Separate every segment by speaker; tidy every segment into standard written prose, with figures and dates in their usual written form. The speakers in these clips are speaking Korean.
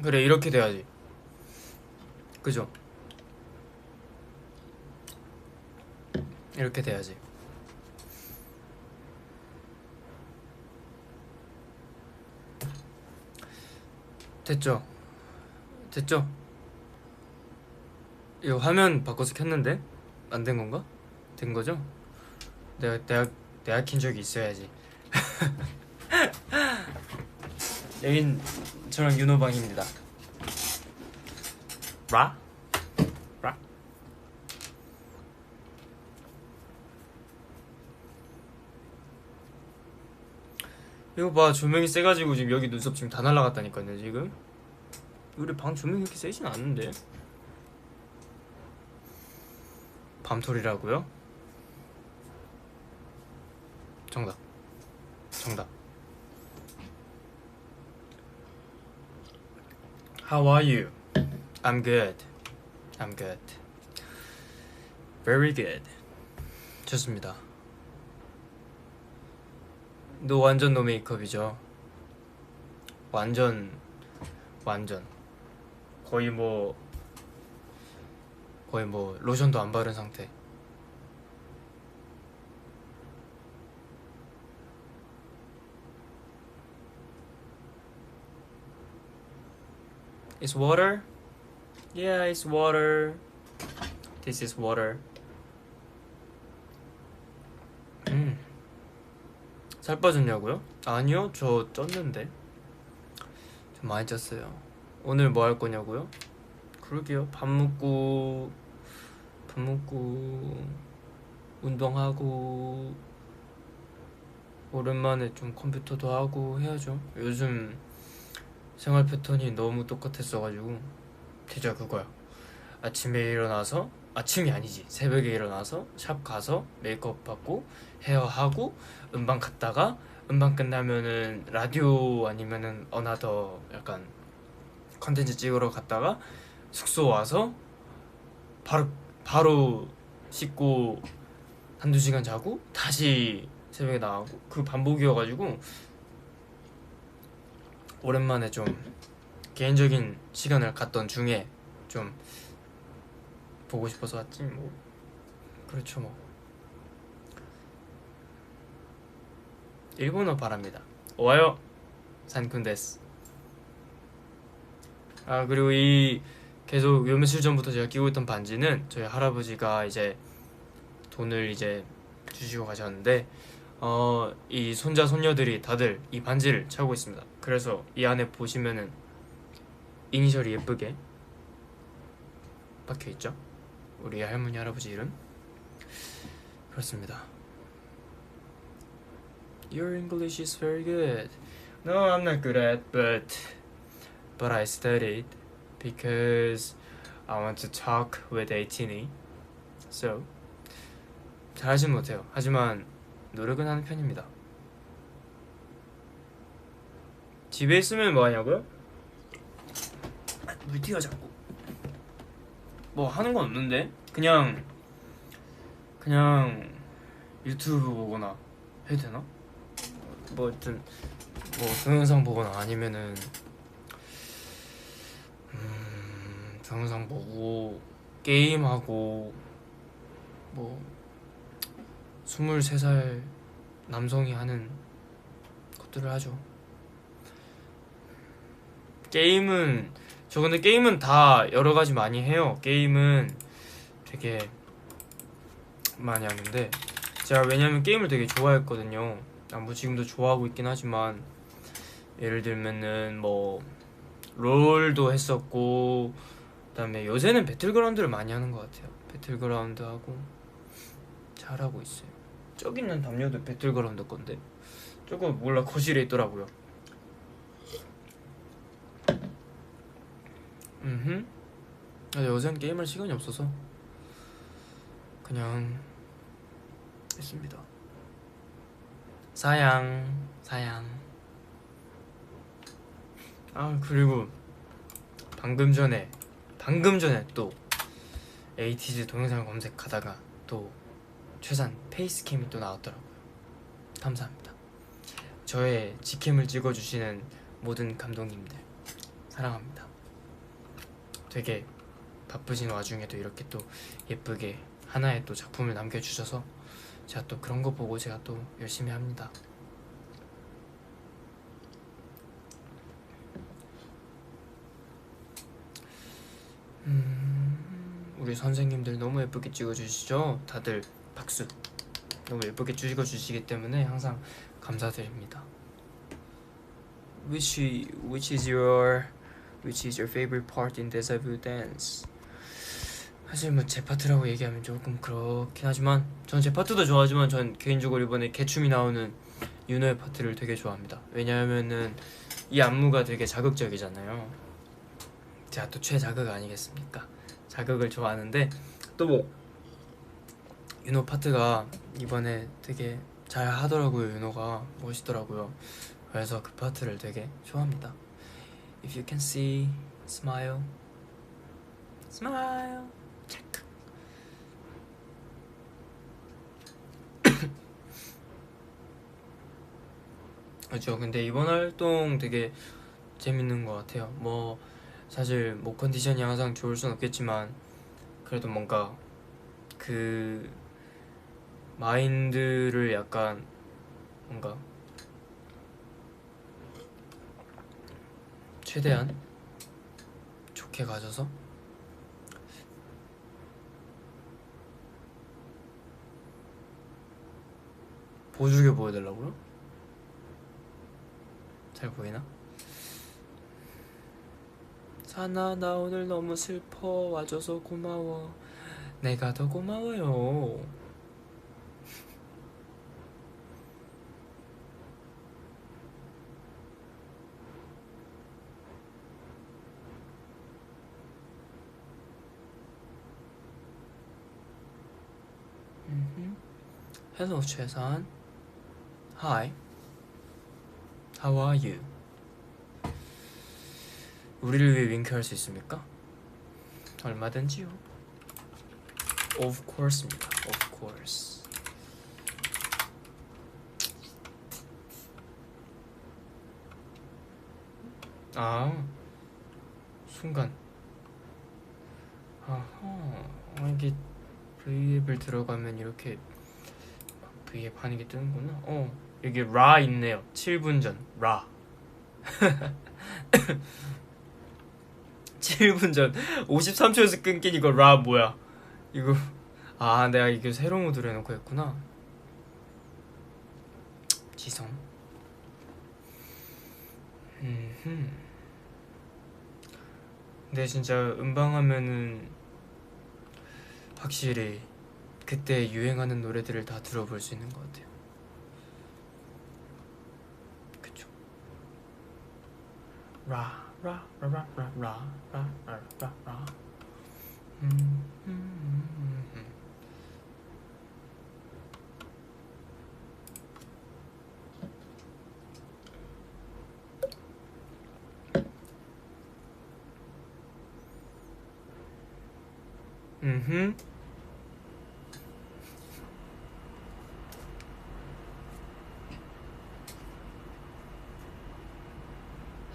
Speaker 1: 그래, 이렇게 돼야지. 그죠? 이렇게 돼야지. 됐죠? 됐죠? 이거 화면 바꿔서 켰는데? 안 된 건가? 된 거죠? 내가 킨 적이 있어야지. 여긴 저랑 윤호방입니다. 라? 라? 이거 봐, 조명이 세가지고 지금 여기 눈썹 지금 다 날라갔다니까요. 지금 우리 방 조명이 그렇게 세진 않은데. 밤톨이라고요? 정답. 정답. How are you? I'm good. I'm good. Very good. 좋습니다. 너 완전 노 메이크업이죠? 완전 거의 뭐 로션도 안 바른 상태. It's water? Yeah, it's water. This is water. 살 빠졌냐고요? 아니요, 저 쪘는데. 좀 많이 쪘어요. 오늘 뭐 할 거냐고요? 그러게요. 밥 먹고 운동하고 오랜만에 좀 컴퓨터도 하고 해야죠. 요즘 생활 패턴이 너무 똑같았어가지고 진짜 그거야. 아침에 일어나서, 아침이 아니지, 새벽에 일어나서 샵 가서 메이크업 받고 헤어하고 음방 갔다가 음방 끝나면은 라디오 아니면은 어나더 약간 컨텐츠 찍으러 갔다가 숙소 와서 바로 씻고 한두 시간 자고 다시 새벽에 나가고 그 반복이어가지고 오랜만에 좀 개인적인 시간을 갖던 중에 좀 보고 싶어서 왔지 뭐. 그렇죠 뭐. 일본어 바랍니다. 오하요 산쿤 데스. 아, 그리고 이 계속 요 며칠 전부터 제가 끼고 있던 반지는 저희 할아버지가 이제 돈을 이제 주시고 가셨는데 이 손자 손녀들이 다들 이 반지를 차고 있습니다. 그래서 이 안에 보시면은 이니셜이 예쁘게 박혀 있죠. 우리 할머니 할아버지 이름. 그렇습니다. Your English is very good. No, I'm not good at, but I studied because I want to talk with Eitini. So 잘하진 못해요. 하지만 노력은 하는 편입니다. 집에 있으면 뭐 하냐고요? 물티가 자꾸 뭐 하는 건 없는데 그냥 유튜브 보거나 해도 되나? 뭐 하여튼 뭐 동영상 보거나 아니면은 동영상 보고 게임하고 뭐 23살 남성이 하는 것들을 하죠. 게임은 저 근데 게임은 다 여러 가지 많이 해요. 게임은 되게 많이 하는데 제가 왜냐면 게임을 되게 좋아했거든요. 뭐 지금도 좋아하고 있긴 하지만 예를 들면은 뭐 롤도 했었고 그다음에 요새는 배틀그라운드를 많이 하는 것 같아요. 배틀그라운드 하고 잘하고 있어요. 저기 있는 담요도 배틀그라운드 건데 저거 몰라 거실에 있더라고요. 요새는 게임할 시간이 없어서 그냥 했습니다. 사양. 아, 그리고 방금 전에 또 에이티즈 동영상을 검색하다가 또 최산 페이스캠이 또 나왔더라고요. 감사합니다. 저의 직캠을 찍어주시는 모든 감독님들 사랑합니다. 되게 바쁘신 와중에도 이렇게 또 예쁘게 하나의 또 작품을 남겨주셔서 제가 또 그런 거 보고 제가 또 열심히 합니다. 우리 선생님들 너무 예쁘게 찍어주시죠? 다들 박수. 너무 예쁘게 찍어주시기 때문에 항상 감사드립니다. Which is your favorite part in Deja Vu Dance? 사실 뭐 제 파트라고 얘기하면 조금 그렇긴 하지만 전 제 파트도 좋아하지만 전 개인적으로 이번에 개춤이 나오는 윤호의 파트를 되게 좋아합니다. 왜냐하면은 이 안무가 되게 자극적이잖아요. 제가 또 최자극 아니겠습니까? 자극을 좋아하는데 또 뭐 윤호 파트가 이번에 되게 잘 하더라고요. 윤호가 멋있더라고요. 그래서 그 파트를 되게 좋아합니다. If you can see, smile, smile. 체크. 그렇죠. 근데 이번 활동 되게 재밌는 것 같아요. 뭐 사실 뭐 컨디션이 항상 좋을 순 없겠지만 그래도 뭔가 그 마인드를 약간 뭔가 최대한 좋게 가져서 보여주게 보여달라고요? 잘 보이나? 사나 나 오늘 너무 슬퍼 와줘서 고마워. 내가 더 고마워요. Hello 최선. Hi. How are you? 우리를 위해 윙크할 수 있습니까? 얼마든지요. Of course입니다. Of course. 아 순간. 아하. 이게 V앱을 들어가면 이렇게 V앱 하는 게 뜨는구나. 여기 라 있네요. 7분 전 라. 7분 전 53초에서 끊긴 이거 라 뭐야? 이거 내가 이거 새로운 모드로 해놓고 했구나. 지성. 근데 진짜 음방하면은 확실히 그때 유행하는 노래들을 다 들어볼 수 있는 것 같아요. 그쵸? 라.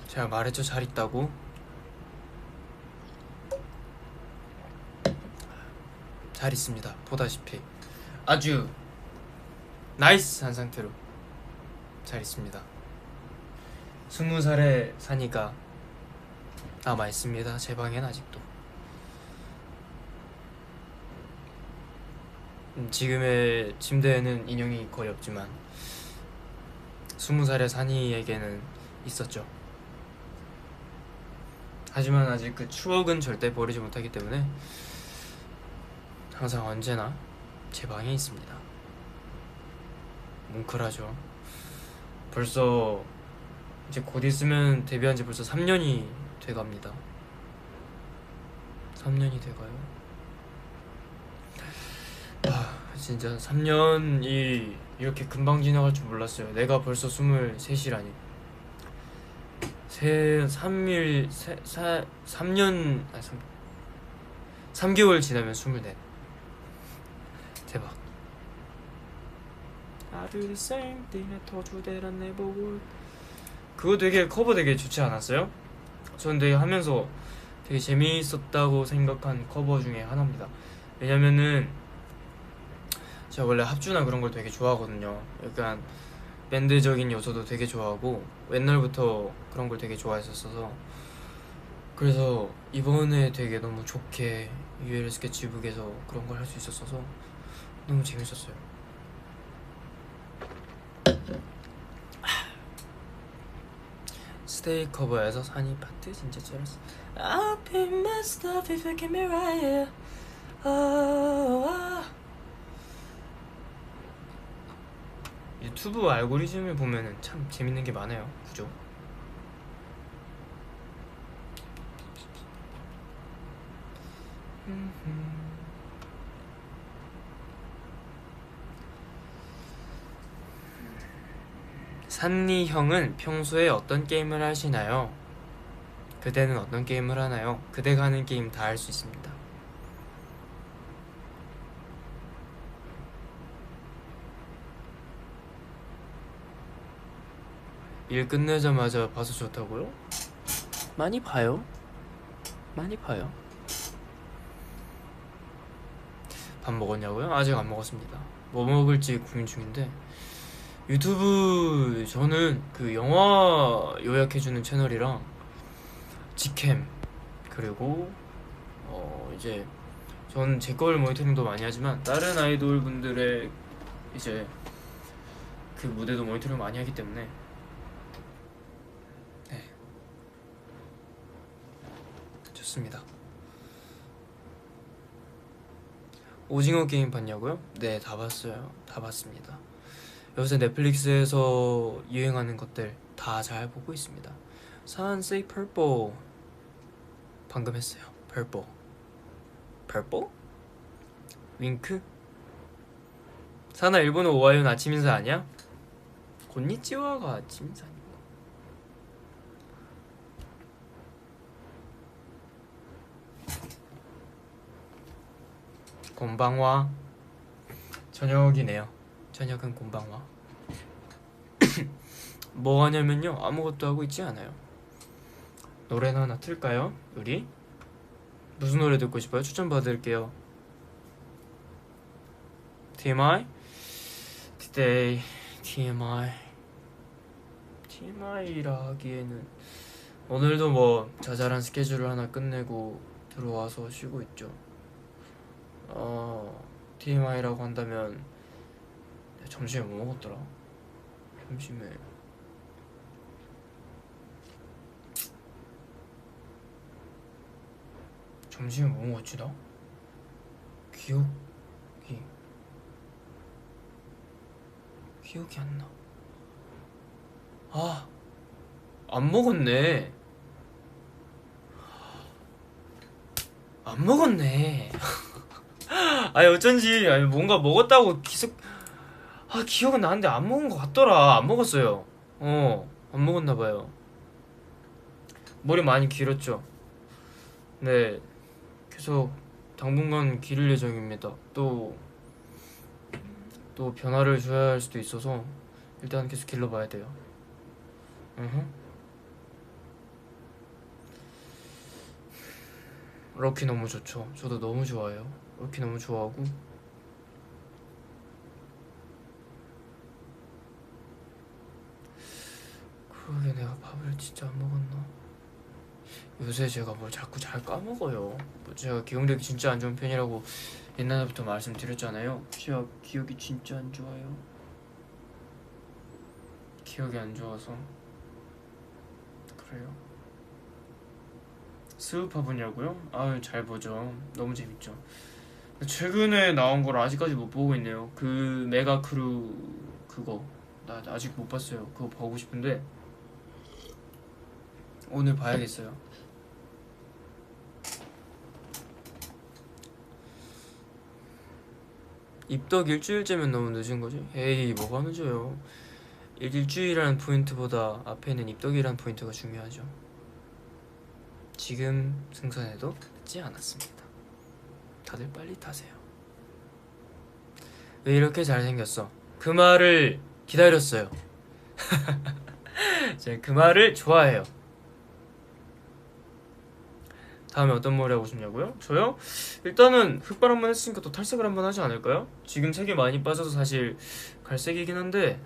Speaker 1: 제가 말했죠, 잘 있다고. 잘 있습니다. 보다시피 아주 나이스한 상태로 잘 있습니다. 20살의 산이가 남아있습니다. 제 방엔 아직도. 지금의 침대에는 인형이 거의 없지만 20살의 산이에게는 있었죠. 하지만 아직 그 추억은 절대 버리지 못하기 때문에 항상 언제나 제 방에 있습니다. 뭉클하죠. 벌써 이제 곧 있으면 데뷔한 지 벌써 3년이 돼갑니다. 3년이 돼가요. 진짜 3년이 이렇게 금방 지나갈 줄 몰랐어요. 내가 벌써 23이라니. 3개월 지나면 24. 대박. I do the same thing I told you that I never would. 그거 되게 커버 되게 좋지 않았어요? 전 되게 하면서 되게 재미있었다고 생각한 커버 중에 하나입니다. 왜냐면은 제가 원래 합주나 그런 걸 되게 좋아하거든요. 약간 밴드적인 요소도 되게 좋아하고 옛날부터 그런 걸 되게 좋아했었어서, 그래서 이번에 되게 너무 좋게 UL 스케치북에서 그런 걸 할 수 있었어서 너무 재밌었어요. 스테이 커버에서 산이 파트 진짜 잘했어. I'll be my stuff if you give me right. 유튜브 알고리즘을 보면은 참 재밌는 게 많아요. 그죠? 산니 형은 평소에 어떤 게임을 하시나요? 그대는 어떤 게임을 하나요? 그대가 하는 게임 다 할 수 있습니다. 일 끝내자마자 봐서 좋다고요? 많이 봐요. 많이 봐요. 밥 먹었냐고요? 아직 안 먹었습니다. 뭐 먹을지 고민 중인데, 유튜브 저는 그 영화 요약해주는 채널이랑 직캠, 그리고 이제 전 제 걸 모니터링도 많이 하지만 다른 아이돌 분들의 이제 그 무대도 모니터링 많이 하기 때문에, 네, 좋습니다. 오징어 게임 봤냐고요? 네, 다 봤어요. 다 봤습니다. 요새 넷플릭스에서 유행하는 것들 다 잘 보고 있습니다. Say Purple 방금 했어요. Purple. Purple? 윙크? 사나 일본어 오하요는 아침 인사 아니야? 곤니찌와가 아침 인사 아닌가? 곤방와. 저녁이네요. 저녁은 곤방와. 뭐 하냐면요, 아무것도 하고 있지 않아요. 노래나 하나 틀까요? 우리? 무슨 노래 듣고 싶어요? 추천 받을게요. TMI? Today TMI라 하기에는 오늘도 뭐 자잘한 스케줄을 하나 끝내고 들어와서 쉬고 있죠. TMI라고 한다면 점심에 뭐 먹었더라? 점심에 뭐 먹었지 나? 기억이 안 나. 안 먹었네. 안 먹었네. 아니 어쩐지, 아니 뭔가 먹었다고 기억은 나는데 안 먹은 것 같더라. 안 먹었어요. 안 먹었나봐요. 머리 많이 길었죠. 네, 계속 당분간 기를 예정입니다. 또 변화를 줘야 할 수도 있어서 일단 계속 길러봐야 돼요. 럭키 너무 좋죠. 저도 너무 좋아해요. 럭키 너무 좋아하고, 그러게 내가 밥을 진짜 안 먹었나? 요새 제가 뭘 자꾸 잘 까먹어요. 뭐 제가 기억력이 진짜 안 좋은 편이라고 옛날부터 말씀드렸잖아요. 제가 기억이 진짜 안 좋아요. 기억이 안 좋아서 그래요. 스우파 보냐고요? 아유, 잘 보죠. 너무 재밌죠. 최근에 나온 걸 아직까지 못 보고 있네요. 그 메가 크루 그거 나 아직 못 봤어요. 그거 보고 싶은데 오늘 봐야겠어요. 입덕 일주일째면 너무 늦은 거지? 에이, 뭐가 늦어요. 일주일이라는 포인트보다 앞에는 입덕이라는 포인트가 중요하죠. 지금 승선해도 늦지 않았습니다. 다들 빨리 타세요. 왜 이렇게 잘생겼어? 그 말을 기다렸어요. 제가 그 말을 좋아해요. 다음에 어떤 머리 하고 싶냐고요? 저요? 일단은 흑발 한번 했으니까 또 탈색을 한번 하지 않을까요? 지금 색이 많이 빠져서 사실 갈색이긴 한데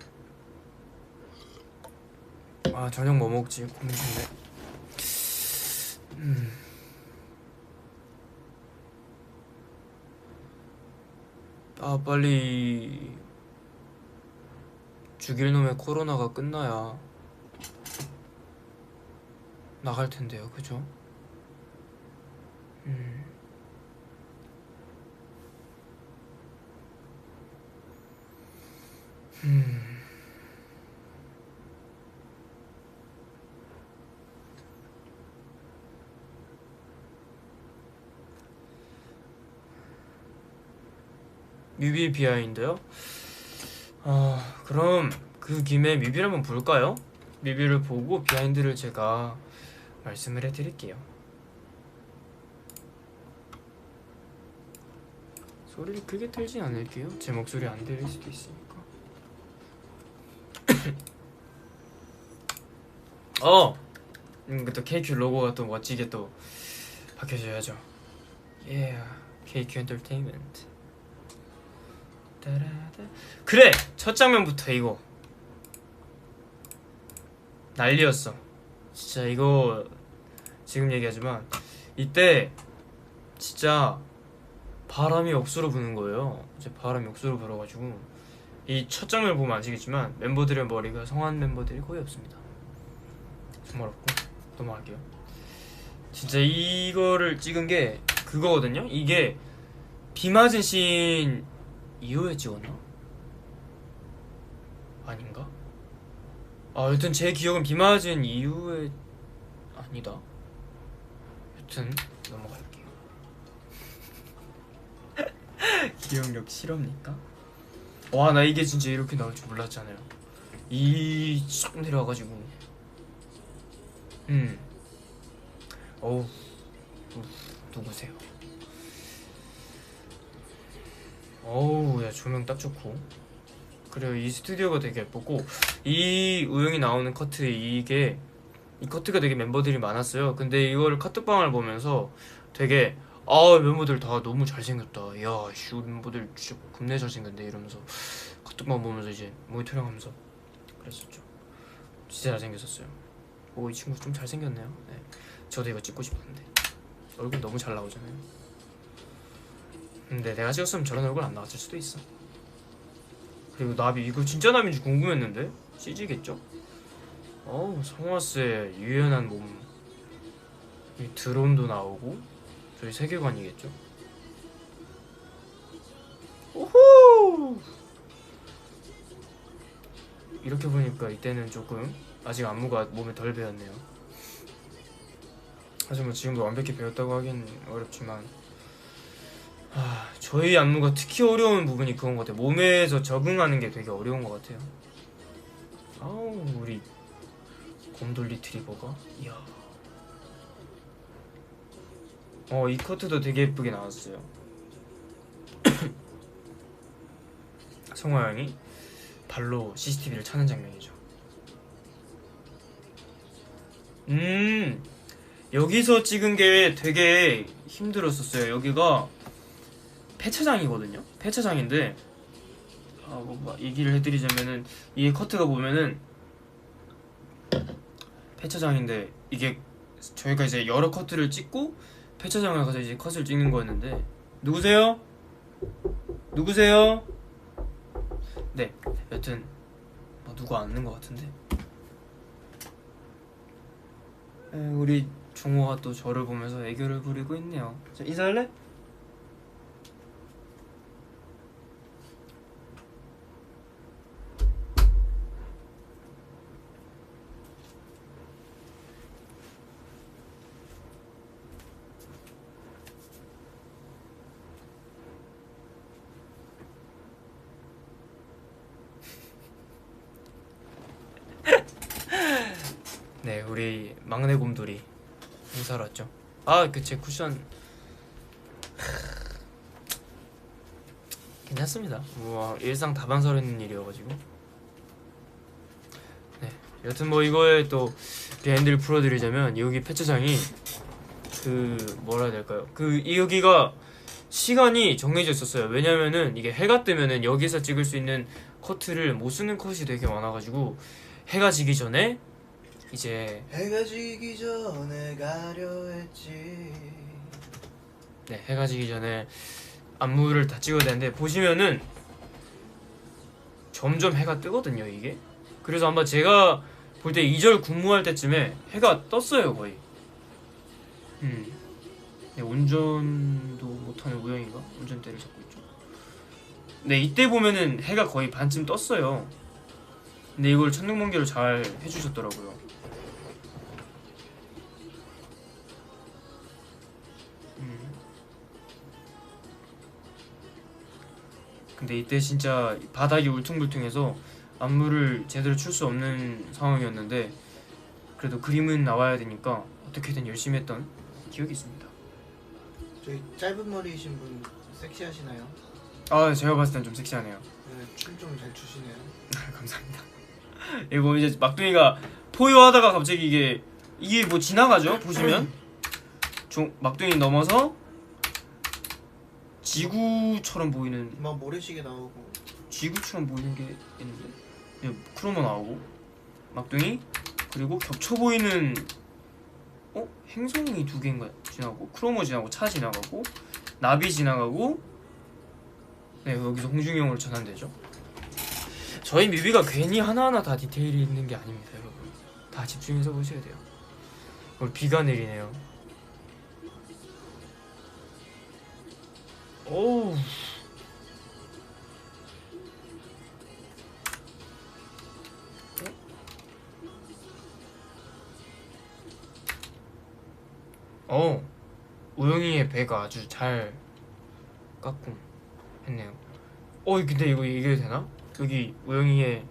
Speaker 1: 아 저녁 뭐 먹지 고민 중이네. 아 빨리 죽일 놈의 코로나가 끝나야 나갈 텐데요, 그죠? 뮤비 비하인드요? 아 그럼 그 김에 뮤비를 한번 볼까요? 뮤비를 보고 비하인드를 제가 말씀을 해드릴게요. 소리를 크게 틀진 않을게요. 제 목소리 안 들릴 수도 있으니까. 또 KQ 로고가 또 멋지게 또 박혀줘야죠. KQ 엔터테인먼트. 그래! 첫 장면부터 이거 난리였어. 진짜 이거 지금 얘기하지만 이때 진짜 바람이 억수로 부는 거예요. 이제 바람이 억수로 불어가지고 이 첫 장면을 보면 아시겠지만 멤버들의 머리가 성한 멤버들이 거의 없습니다. 정말 없고 넘어갈게요. 진짜 이거를 찍은 게 그거거든요. 이게 비 맞은 씬 이후에 찍었나? 아닌가? 여튼 제 기억은 비 맞은 이후에 아니다. 여튼 넘어갈게요. 기억력 실합니까? 와 나 이게 진짜 이렇게 나올 줄 몰랐잖아요. 쏙 내려와가지고 어우 누구세요? 어우 야 조명 딱 좋고 그리고 이 스튜디오가 되게 예쁘고 이 우영이 나오는 커트 이 커트가 되게 멤버들이 많았어요. 근데 이거를 카톡방을 보면서 되게 멤버들 다 너무 잘생겼다. 야 씨 멤버들 진짜 겁내 잘생겼네 이러면서 카톡방 보면서 이제 모니터링 하면서 그랬었죠. 진짜 잘생겼었어요. 이 친구 좀 잘생겼네요. 네. 저도 이거 찍고 싶었는데 얼굴 너무 잘 나오잖아요. 근데 내가 찍었으면 저런 얼굴 안 나왔을 수도 있어. 그리고 나비 이거 진짜 나비인지 궁금했는데 CG겠죠? 성화스의 유연한 몸 드론도 나오고 저희 세계관이겠죠? 오호! 이렇게 보니까 이때는 조금 아직 안무가 몸에 덜 배었네요. 하지만 지금도 완벽히 배웠다고 하긴 어렵지만 저희 안무가 특히 어려운 부분이 그건 것 같아요. 몸에서 적응하는 게 되게 어려운 것 같아요. 우리 곰돌 리트리버가 이야 이 커트도 되게 예쁘게 나왔어요. 성화 형이 발로 CCTV를 차는 장면이죠. 여기서 찍은 게 되게 힘들었었어요. 여기가 폐차장이거든요. 폐차장인데 얘기를 해드리자면은 이 커트가 보면은 폐차장인데 이게 저희가 이제 여러 커트를 찍고 폐차장을 가서 이제 컷을 찍는 거였는데 누구세요? 네, 여튼 누구 앉는 것 같은데 우리 종호가 또 저를 보면서 애교를 부리고 있네요. 자, 인사할래? 네, 우리 막내 곰돌이 인사로 왔죠. 그 제 쿠션 괜찮습니다. 일상 다반사라는 일이어가지고. 네, 여튼 이거에 또 비하인드를 풀어드리자면 여기 폐차장이 그 뭐라 해야 될까요? 그 여기가 시간이 정해져 있었어요. 왜냐면은 이게 해가 뜨면은 여기서 찍을 수 있는 커트를 못 쓰는 컷이 되게 많아가지고 해가 지기 전에 이제
Speaker 2: 해가 지기 전에 가려 했지.
Speaker 1: 네, 해가 지기 전에 안무를 다 찍어야 되는데 보시면은 점점 해가 뜨거든요 이게. 그래서 아마 제가 볼 때 2절 군무할 때쯤에 해가 떴어요 거의. 네, 운전도 못하는 우영이가 운전대를 잡고 있죠. 네, 이때 보면은 해가 거의 반쯤 떴어요. 근데 이걸 천둥번개로 잘 해주셨더라고요. 근데 이때 진짜 바닥이 울퉁불퉁해서 안무를 제대로 출 수 없는 상황이었는데 그래도 그림은 나와야 되니까 어떻게든 열심히 했던 기억이 있습니다.
Speaker 2: 저희 짧은 머리이신 분 섹시하시나요?
Speaker 1: 아, 제가 봤을 땐 좀 섹시하네요.
Speaker 2: 네, 춤 좀 잘 추시네요.
Speaker 1: 감사합니다. 이거 이제 막둥이가 포효하다가 갑자기 이게 뭐 지나가죠? 보시면 막둥이 넘어서 지구처럼 보이는
Speaker 2: 막 모래시계 나오고
Speaker 1: 지구처럼 보이는 게 있는데 크로마 나오고 막둥이 그리고 겹쳐 보이는 행성이 2개인가 지나가고 크로모 지나가고 차 지나가고 나비 지나가고 네, 여기서 홍중이 형으로 전환되죠. 저희 뮤비가 괜히 하나하나 다 디테일이 있는 게 아닙니다 여러분. 다 집중해서 보셔야 돼요. 오늘 비가 내리네요. 오우. 우영이의 배가 아주 잘 깎고 했네요. 근데 이거 얘기해도 되나? 여기 우영이의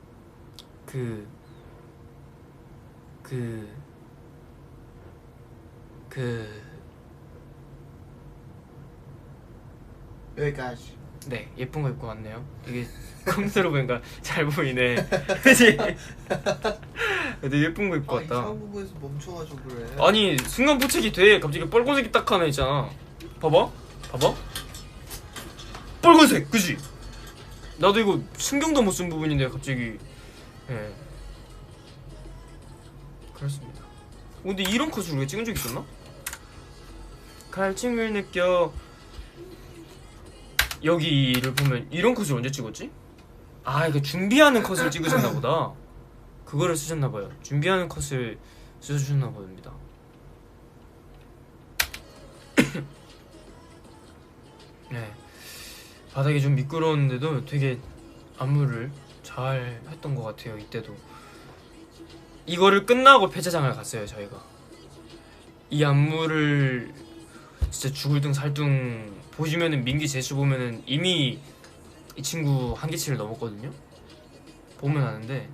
Speaker 2: 여기까지.
Speaker 1: 네, 예쁜 거 입고 왔네요. 되게 컴퓨터로 보니까 잘 보이네. 그치? 되게 예쁜 거 입고 왔다.
Speaker 2: 이상한 부분에서 멈춰가지고 그래.
Speaker 1: 아니, 순간 포착이 돼. 갑자기 빨간색이 딱 하나 있잖아. 봐봐. 빨간색, 그치? 나도 이거 신경도 못 쓴 부분인데 갑자기. 예. 그렇습니다. 근데 이런 컷을 우리가 찍은 적 있었나? 갈증을 느껴. 여기를 보면 이런 컷을 언제 찍었지? 이거 준비하는 컷을 찍으셨나 보다. 그거를 쓰셨나 봐요. 준비하는 컷을 써주셨나 봅니다. 네, 바닥이 좀 미끄러웠는데도 되게 안무를 잘 했던 것 같아요. 이때도 이거를 끝나고 폐차장을 갔어요. 저희가 이 안무를 진짜 죽을 둥 살 둥 보시면은 민기 제수 보면은 이미 이 친구 한계치를 넘었거든요. 보면 아는데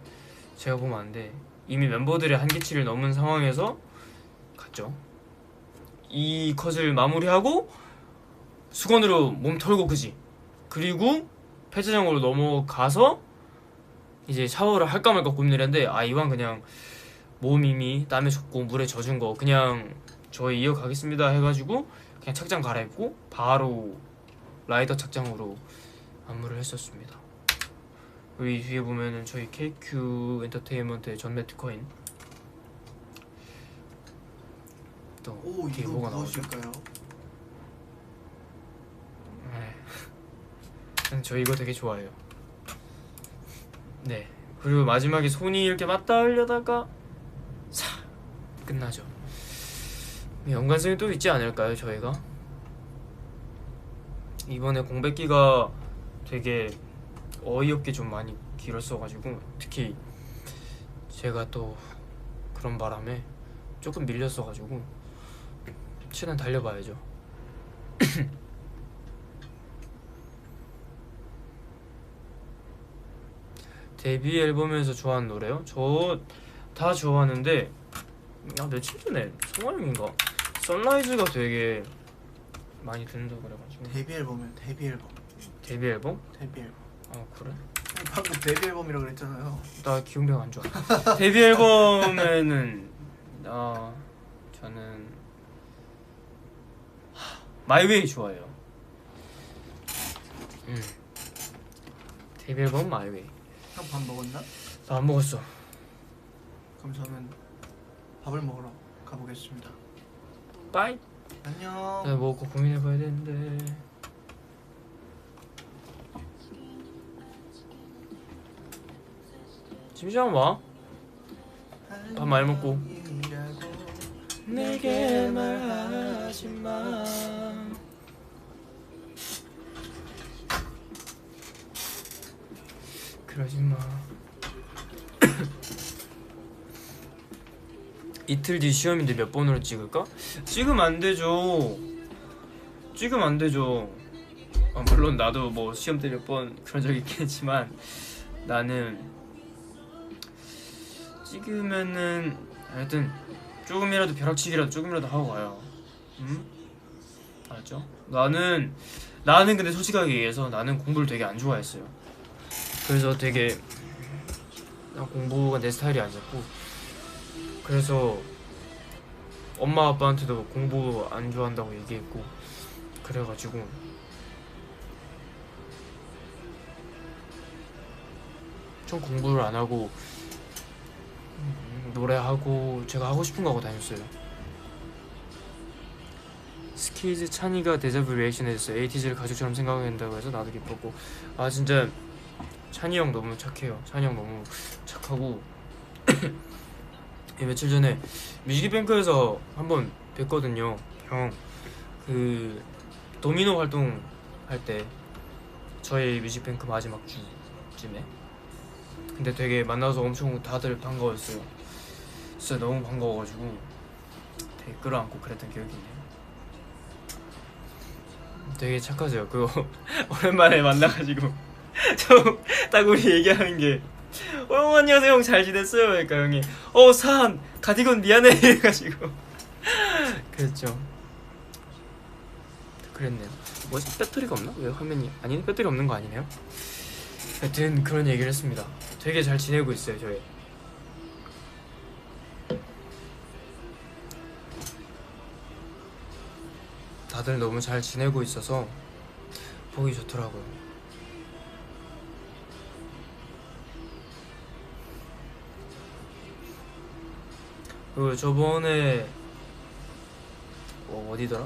Speaker 1: 제가 보면 아는데 이미 멤버들의 한계치를 넘은 상황에서 갔죠. 이 컷을 마무리하고 수건으로 몸 털고 그지. 그리고 폐차장으로 넘어가서 이제 샤워를 할까 말까 고민을 했는데 이왕 그냥 몸 이미 땀에 젖고 물에 젖은 거 그냥 저희 이어가겠습니다 해가지고 그냥 착장 갈아입고 바로 라이더 착장으로 안무를 했었습니다. 여기 뒤에 보면은 저희 KQ 엔터테인먼트의 전 매트커인 또 뒤에
Speaker 2: 이거
Speaker 1: 뭐가 나오죠?
Speaker 2: 무엇일까요?
Speaker 1: 저 이거 되게 좋아해요. 네, 그리고 마지막에 손이 이렇게 맞닿으려다가 사 끝나죠. 연관성이 또 있지 않을까요? 저희가 이번에 공백기가 되게 어이없게 좀 많이 길었어가지고 특히 제가 또 그런 바람에 조금 밀렸어가지고 최대한 달려봐야죠. 데뷔 앨범에서 좋아하는 노래요? 저 다 좋아하는데 며칠 전에 성화형인가? 선라이즈가 되게 많이 듣는다고 그래가지고.
Speaker 2: 데뷔 앨범이요. 데뷔 앨범.
Speaker 1: 데뷔 앨범?
Speaker 2: 데뷔 앨범.
Speaker 1: 그래?
Speaker 2: 방금 데뷔 앨범이라고 그랬잖아요.
Speaker 1: 나 기억력 안 좋아. 데뷔 앨범에는 저는 마이웨이 좋아해요. 데뷔 앨범 마이웨이.
Speaker 2: 형 밥 먹었나?
Speaker 1: 나 안 먹었어.
Speaker 2: 그럼 저는 밥을 먹으러 가보겠습니다.
Speaker 1: 빠이.
Speaker 2: 안녕.
Speaker 1: 내가 먹고 고민해봐야 되는데. 잠시만 와. 밥 많이 먹고. 내게 말하지 마. 그러지 마. 이틀 뒤 시험인데 몇 번으로 찍을까? 찍으면 안 되죠. 찍으면 안 되죠. 물론 나도 뭐 시험 때 몇 번 그런 적 있겠지만 나는 찍으면은 하여튼 조금이라도 벼락치기라도 조금이라도 하고 가요. 응? 알았죠? 나는 근데 솔직하게 얘기해서 나는 공부를 되게 안 좋아했어요. 그래서 되게 난 공부가 내 스타일이 아니었고, 그래서 엄마 아빠한테도 공부 안 좋아한다고 얘기했고, 그래가지고 좀 공부를 안 하고 노래하고 제가 하고 싶은 거 하고 다녔어요. 스키즈 찬이가 데자뷰 리액션 해줬어요. 에이티즈를 가족처럼 생각한다고 해서 나도 기뻤고. 아 진짜 찬이 형 너무 착해요. 찬이 형 너무 착하고 며칠 전에 뮤직뱅크에서 한번 뵀거든요. 형 그 도미노 활동 할 때 저희 뮤직뱅크 마지막 주쯤에. 근데 되게 만나서 엄청 다들 반가웠어요. 진짜 너무 반가워가지고 되게 끌어안고 그랬던 기억이 있네요. 되게 착하세요. 그거 오랜만에 만나가지고 딱 우리 얘기하는 게 안녕하세요 형 잘 지냈어요? 그러니까 형이 산 가디건 미안해 해가지고 그랬죠. 그랬네요. 뭐지? 배터리가 없나? 왜 화면이 아니 배터리 없는 거 아니네요? 하여튼 그런 얘기를 했습니다. 되게 잘 지내고 있어요 저희. 다들 너무 잘 지내고 있어서 보기 좋더라고요. 그리고 저번에 어디더라?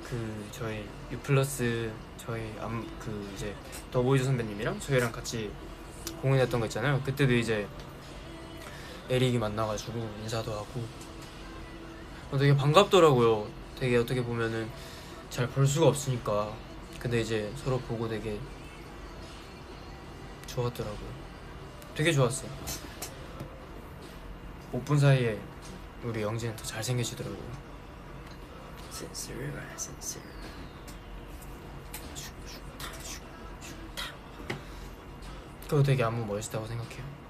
Speaker 1: 그 저희 유플러스 저희 그 이제 더보이즈 선배님이랑 저희랑 같이 공연했던 거 있잖아요. 그때도 이제 에릭이 만나가지고 인사도 하고 되게 반갑더라고요. 되게 어떻게 보면은 잘 볼 수가 없으니까. 근데 이제 서로 보고 되게 좋았더라고요. 되게 좋았어요. 5분 사이에 우리 영진은 더 잘생겨지더라고요. 그거 되게 안무 멋있다고 생각해요.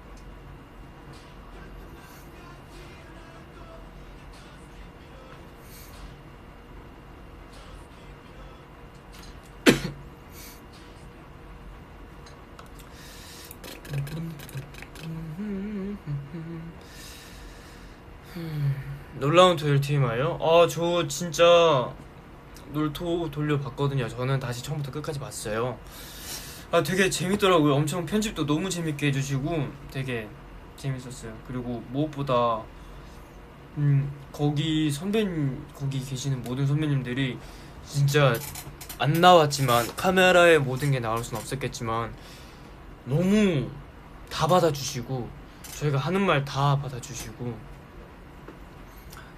Speaker 1: 놀라운 토요일 TMI요? 저 진짜 놀토 돌려봤거든요. 저는 다시 처음부터 끝까지 봤어요. 되게 재밌더라고요. 엄청 편집도 너무 재밌게 해주시고 되게 재밌었어요. 그리고 무엇보다 거기 계시는 모든 선배님들이 진짜 안 나왔지만 카메라에 모든 게 나올 순 없었겠지만 너무 다 받아주시고 저희가 하는 말 다 받아주시고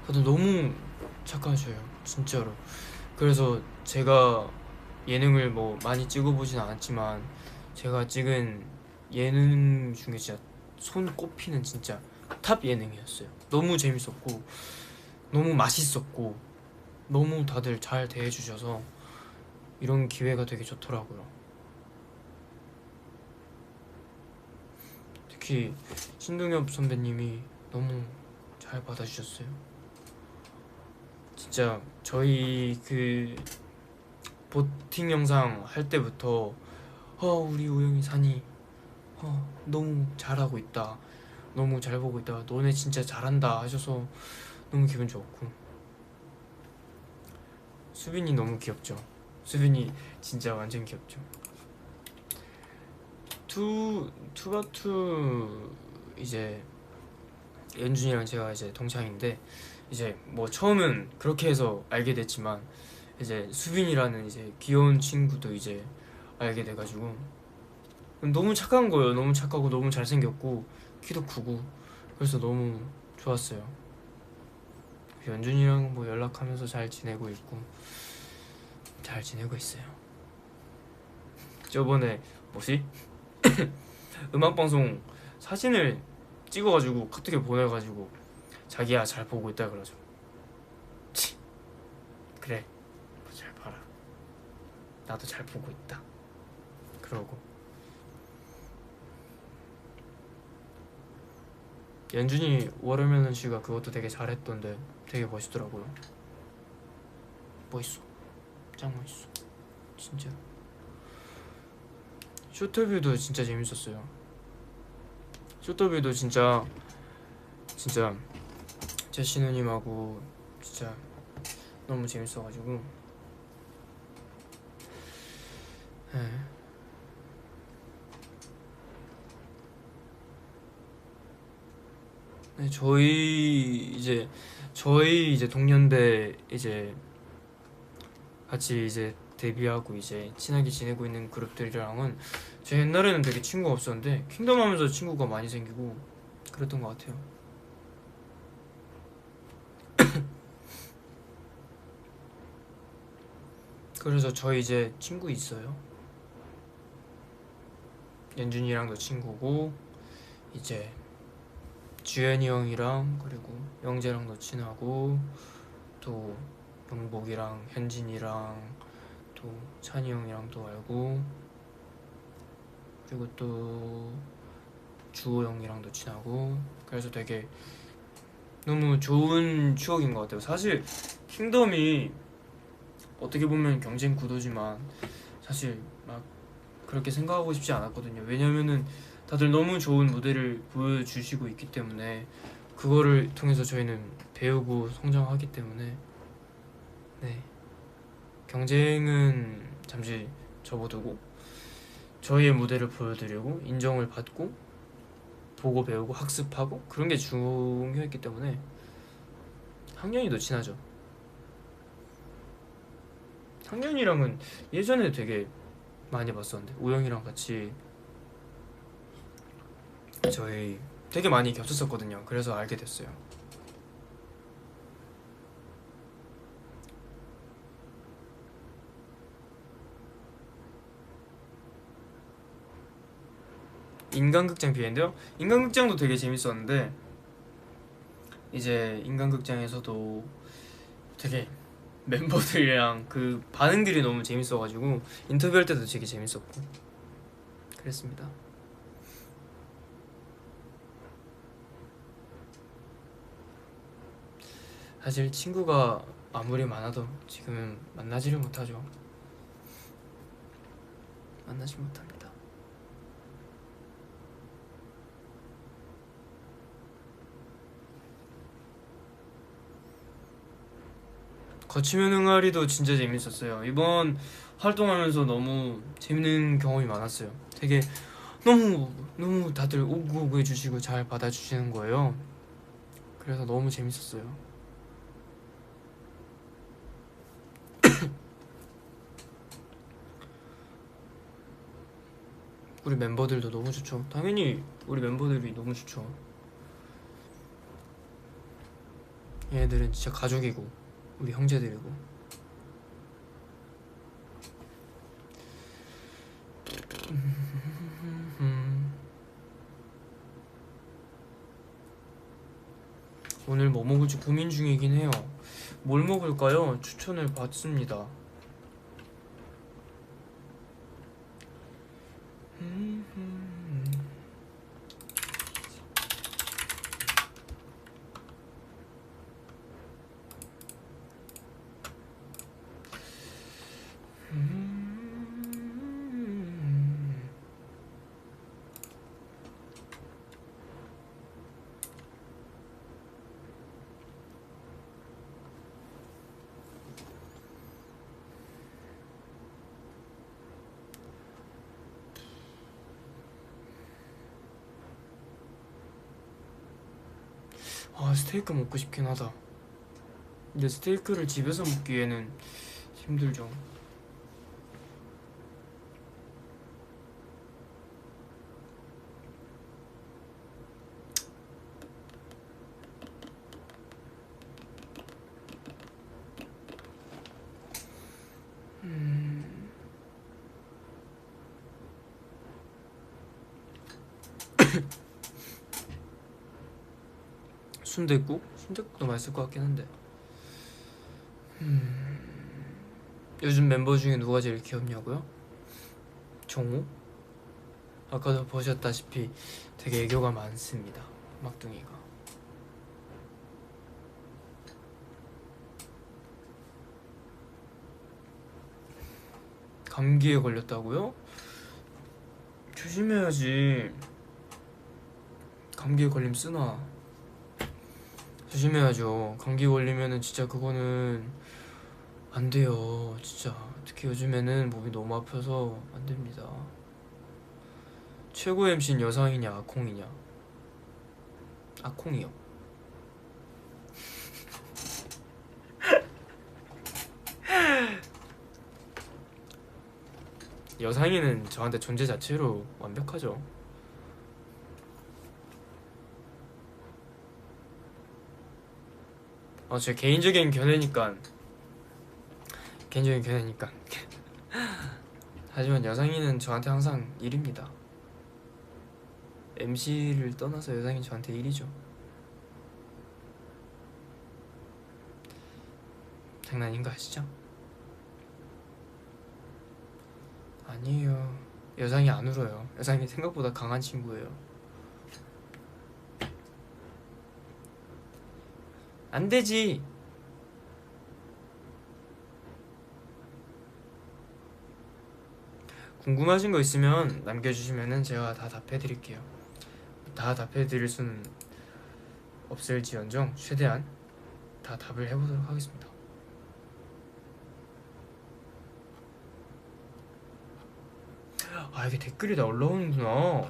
Speaker 1: 다들 너무 착하셔요 진짜로. 그래서 제가 예능을 뭐 많이 찍어보진 않았지만 제가 찍은 예능 중에 진짜 손꼽히는 진짜 탑 예능이었어요. 너무 재밌었고 너무 맛있었고 너무 다들 잘 대해주셔서 이런 기회가 되게 좋더라고요. 특히 신동엽 선배님이 너무 잘 받아주셨어요. 진짜 저희 그 보팅 영상 할 때부터 우리 우영이 산이 너무 잘하고 있다, 너무 잘 보고 있다, 너네 진짜 잘한다 하셔서 너무 기분 좋고 수빈이 너무 귀엽죠. 수빈이 진짜 완전 귀엽죠. 투바투 이제 연준이랑 제가 이제 동창인데 이제 뭐 처음은 그렇게 해서 알게 됐지만 이제 수빈이라는 이제 귀여운 친구도 이제 알게 돼가지고 너무 착한 거예요. 너무 착하고 너무 잘생겼고 키도 크고 그래서 너무 좋았어요. 연준이랑 뭐 연락하면서 잘 지내고 있고 잘 지내고 있어요. 저번에 뭐지? 음악방송 사진을 찍어가지고 카톡에 보내가지고 자기야 잘 보고 있다 그러죠. 치 그래 잘 봐라 나도 잘 보고 있다 그러고 연준이 워터멜론 씨가 그것도 되게 잘했던데 되게 멋있더라고요. 멋있어 짱 멋있어 진짜. 쇼터뷰도 진짜 재밌었어요. 쇼터뷰도 진짜 제시 누님하고 진짜 너무 재밌어가지고 네, 저희 이제 동년배 이제 같이 이제 데뷔하고 이제 친하게 지내고 있는 그룹들이랑은 제 옛날에는 되게 친구가 없었는데 킹덤 하면서 친구가 많이 생기고 그랬던 것 같아요. 그래서 저희 이제 친구 있어요. 연준이랑도 친구고 이제 주현이 형이랑 그리고 영재랑도 친하고 또 영복이랑 현진이랑 또 찬이 형이랑도 알고 그리고 또 주호 형이랑도 친하고 그래서 되게 너무 좋은 추억인 것 같아요. 사실 킹덤이 어떻게 보면 경쟁 구도지만 사실 막 그렇게 생각하고 싶지 않았거든요. 왜냐면은 다들 너무 좋은 무대를 보여주시고 있기 때문에 그거를 통해서 저희는 배우고 성장하기 때문에 네 경쟁은 잠시 접어두고 저희의 무대를 보여드리고 인정을 받고 보고 배우고 학습하고 그런 게 중요했기 때문에 학년이도 친하죠. 학년이랑은 예전에 되게 많이 봤었는데 우영이랑 같이 저희 되게 많이 겹쳤었거든요. 그래서 알게 됐어요. 인간극장 비엔데요? 인간극장도 되게 재밌었는데 이제 인간극장에서도 되게 멤버들이랑 그 반응들이 너무 재밌어가지고 인터뷰할 때도 되게 재밌었고 그랬습니다. 사실 친구가 아무리 많아도 지금은 만나지를 못하죠. 만나지 못합니다. 거치면 응아리도 진짜 재밌었어요. 이번 활동하면서 너무 재밌는 경험이 많았어요. 되게 너무 다들 오구오구 해주시고 잘 받아주시는 거예요. 그래서 너무 재밌었어요. 우리 멤버들도 너무 좋죠. 당연히 우리 멤버들이 너무 좋죠. 얘네들은 진짜 가족이고 우리 형제들이고 오늘 뭐 먹을지 고민 중이긴 해요. 뭘 먹을까요? 추천을 받습니다. 스테이크 먹고 싶긴 하다. 근데 스테이크를 집에서 먹기에는 힘들죠. 순댓국? 순댓국도 맛있을 것 같긴 한데. 요즘 멤버 중에 누가 제일 귀엽냐고요? 정우? 아까도 보셨다시피 되게 애교가 많습니다. 막둥이가. 감기에 걸렸다고요? 조심해야지. 감기에 걸리면 쓰나. 조심해야죠. 감기 걸리면은 진짜 그거는 안 돼요. 진짜 특히 요즘에는 몸이 너무 아파서 안 됩니다. 최고 MC는 여상이냐 아콩이냐? 아콩이요. 여상이는 저한테 존재 자체로 완벽하죠. 제 개인적인 견해니까 하지만 여상이는 저한테 항상 1입니다. MC를 떠나서 여상이는 저한테 1이죠. 장난인 거 아시죠? 아니에요. 여상이 안 울어요. 여상이 생각보다 강한 친구예요. 안 되지. 궁금하신 거 있으면 남겨주시면은 제가 다 답해드릴게요. 다 답해드릴 수는 없을지언정 최대한 다 답을 해보도록 하겠습니다. 아, 이게 댓글이 다 올라오는구나.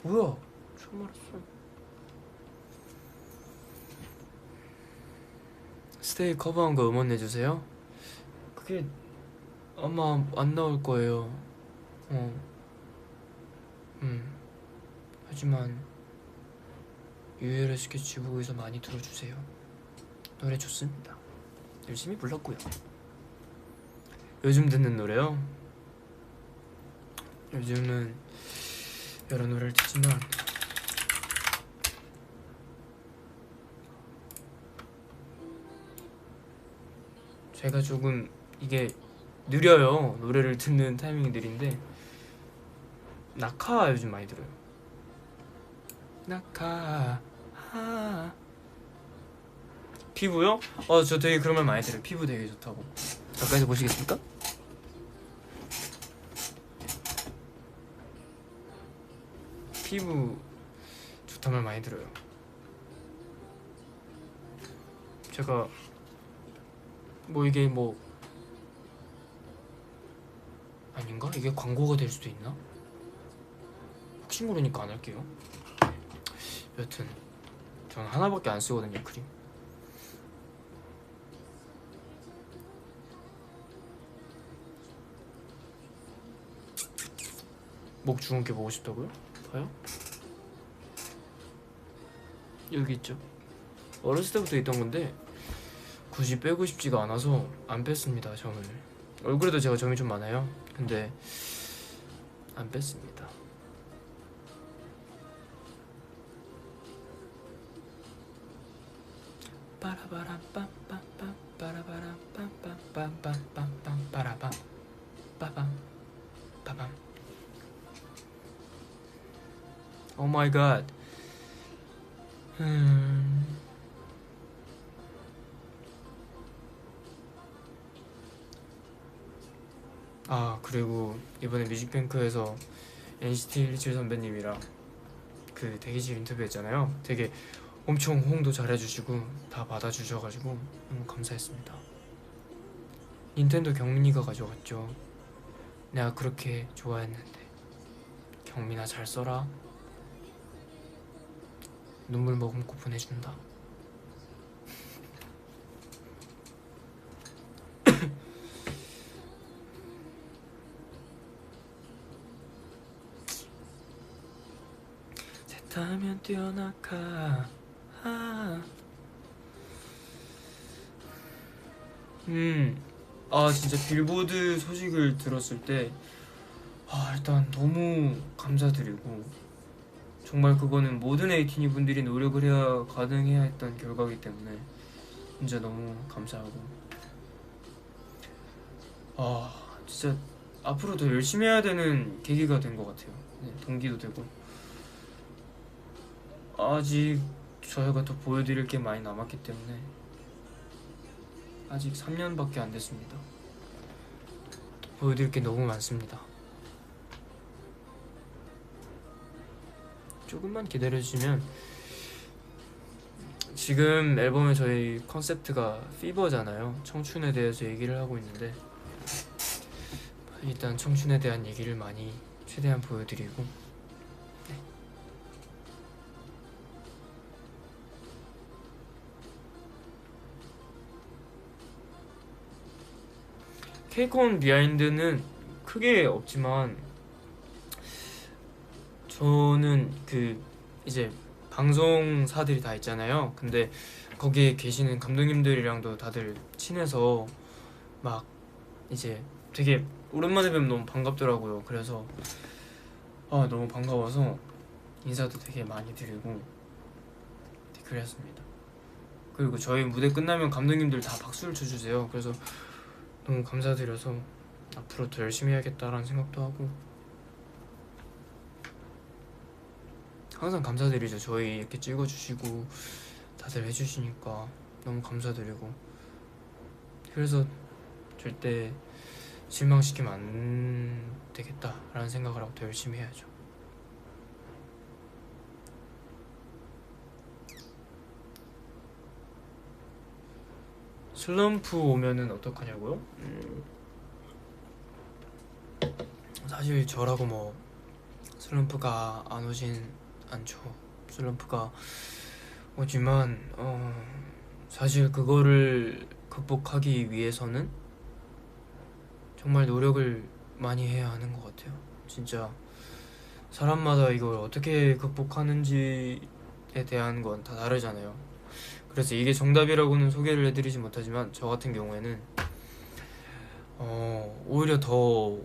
Speaker 1: 뭐야, 처음 알았어. 스테이 커버한 거 응원해주세요. 그게 아마 안 나올 거예요. 하지만 유일의 스케치북에서 많이 들어주세요. 노래 좋습니다. 열심히 불렀고요. 요즘 듣는 노래요? 요즘은 여러 노래를 듣지만 제가 조금 이게 느려요. 노래를 듣는 타이밍이 느린데 낙하 요즘 많이 들어요. 낙하. 피부요? 저 되게 그런 말 많이 들어요. 피부 되게 좋다고. 가까이서 보시겠습니까? 피부 좋다는 말 많이 들어요. 제가 이게 아닌가? 이게 광고가 될 수도 있나? 혹시 모르니까 안 할게요. 여튼 저는 하나밖에 안 쓰거든요, 크림. 목 주근깨 보고 싶다고요? 봐요? 여기 있죠. 어렸을 때부터 있던 건데 굳이 빼고 싶지가 않아서 안 뺐습니다. 점을. 얼굴에도 제가 점이 좀 많아요. 근데 안 뺐습니다. 빠라바람빰빰빰 빠라바람빰빰빰빰빰빰 빠라밤 빠밤 빠밤. 오 마이 갓. 그리고 이번에 뮤직뱅크에서 NCT 127 선배님이랑 그 대기실 인터뷰했잖아요. 되게 엄청 호응도 잘해주시고 다 받아주셔가지고 너무 감사했습니다. 닌텐도 경민이가 가져갔죠. 내가 그렇게 좋아했는데. 경민아 잘 써라. 눈물 머금고 보내준다. 그렇다면 뛰어나가. 진짜 빌보드 소식을 들었을 때 일단 너무 감사드리고, 정말 그거는 모든 에이티니 분들이 노력을 해야 가능해야 했던 결과이기 때문에 진짜 너무 감사하고, 진짜 앞으로 더 열심히 해야 되는 계기가 된 것 같아요. 네, 동기도 되고. 아직 저희가 더 보여드릴 게 많이 남았기 때문에, 아직 3년밖에 안 됐습니다. 보여드릴 게 너무 많습니다. 조금만 기다려주시면, 지금 앨범의 저희 컨셉트가 피버잖아요. 청춘에 대해서 얘기를 하고 있는데, 일단 청춘에 대한 얘기를 많이 최대한 보여드리고, 네. 케이콘 비하인드는 크게 없지만, 저는 이제 방송사들이 다 있잖아요. 근데 거기에 계시는 감독님들이랑도 다들 친해서 막 이제 되게 오랜만에 뵈면 너무 반갑더라고요. 그래서 너무 반가워서 인사도 되게 많이 드리고 그랬습니다. 그리고 저희 무대 끝나면 감독님들 다 박수를 쳐주세요. 그래서 너무 감사드려서 앞으로 더 열심히 해야겠다라는 생각도 하고, 항상 감사드리죠. 저희 이렇게 찍어주시고 다들 해주시니까 너무 감사드리고, 그래서 절대 실망시키면 안 되겠다라는 생각을 하고 더 열심히 해야죠. 슬럼프 오면은 어떡하냐고요? 사실 저라고 뭐 슬럼프가 안 오진 않죠. 슬럼프가 오지만 사실 그거를 극복하기 위해서는 정말 노력을 많이 해야 하는 것 같아요. 진짜 사람마다 이걸 어떻게 극복하는지에 대한 건 다 다르잖아요. 그래서 이게 정답이라고는 소개를 해드리지 못하지만, 저 같은 경우에는 오히려 더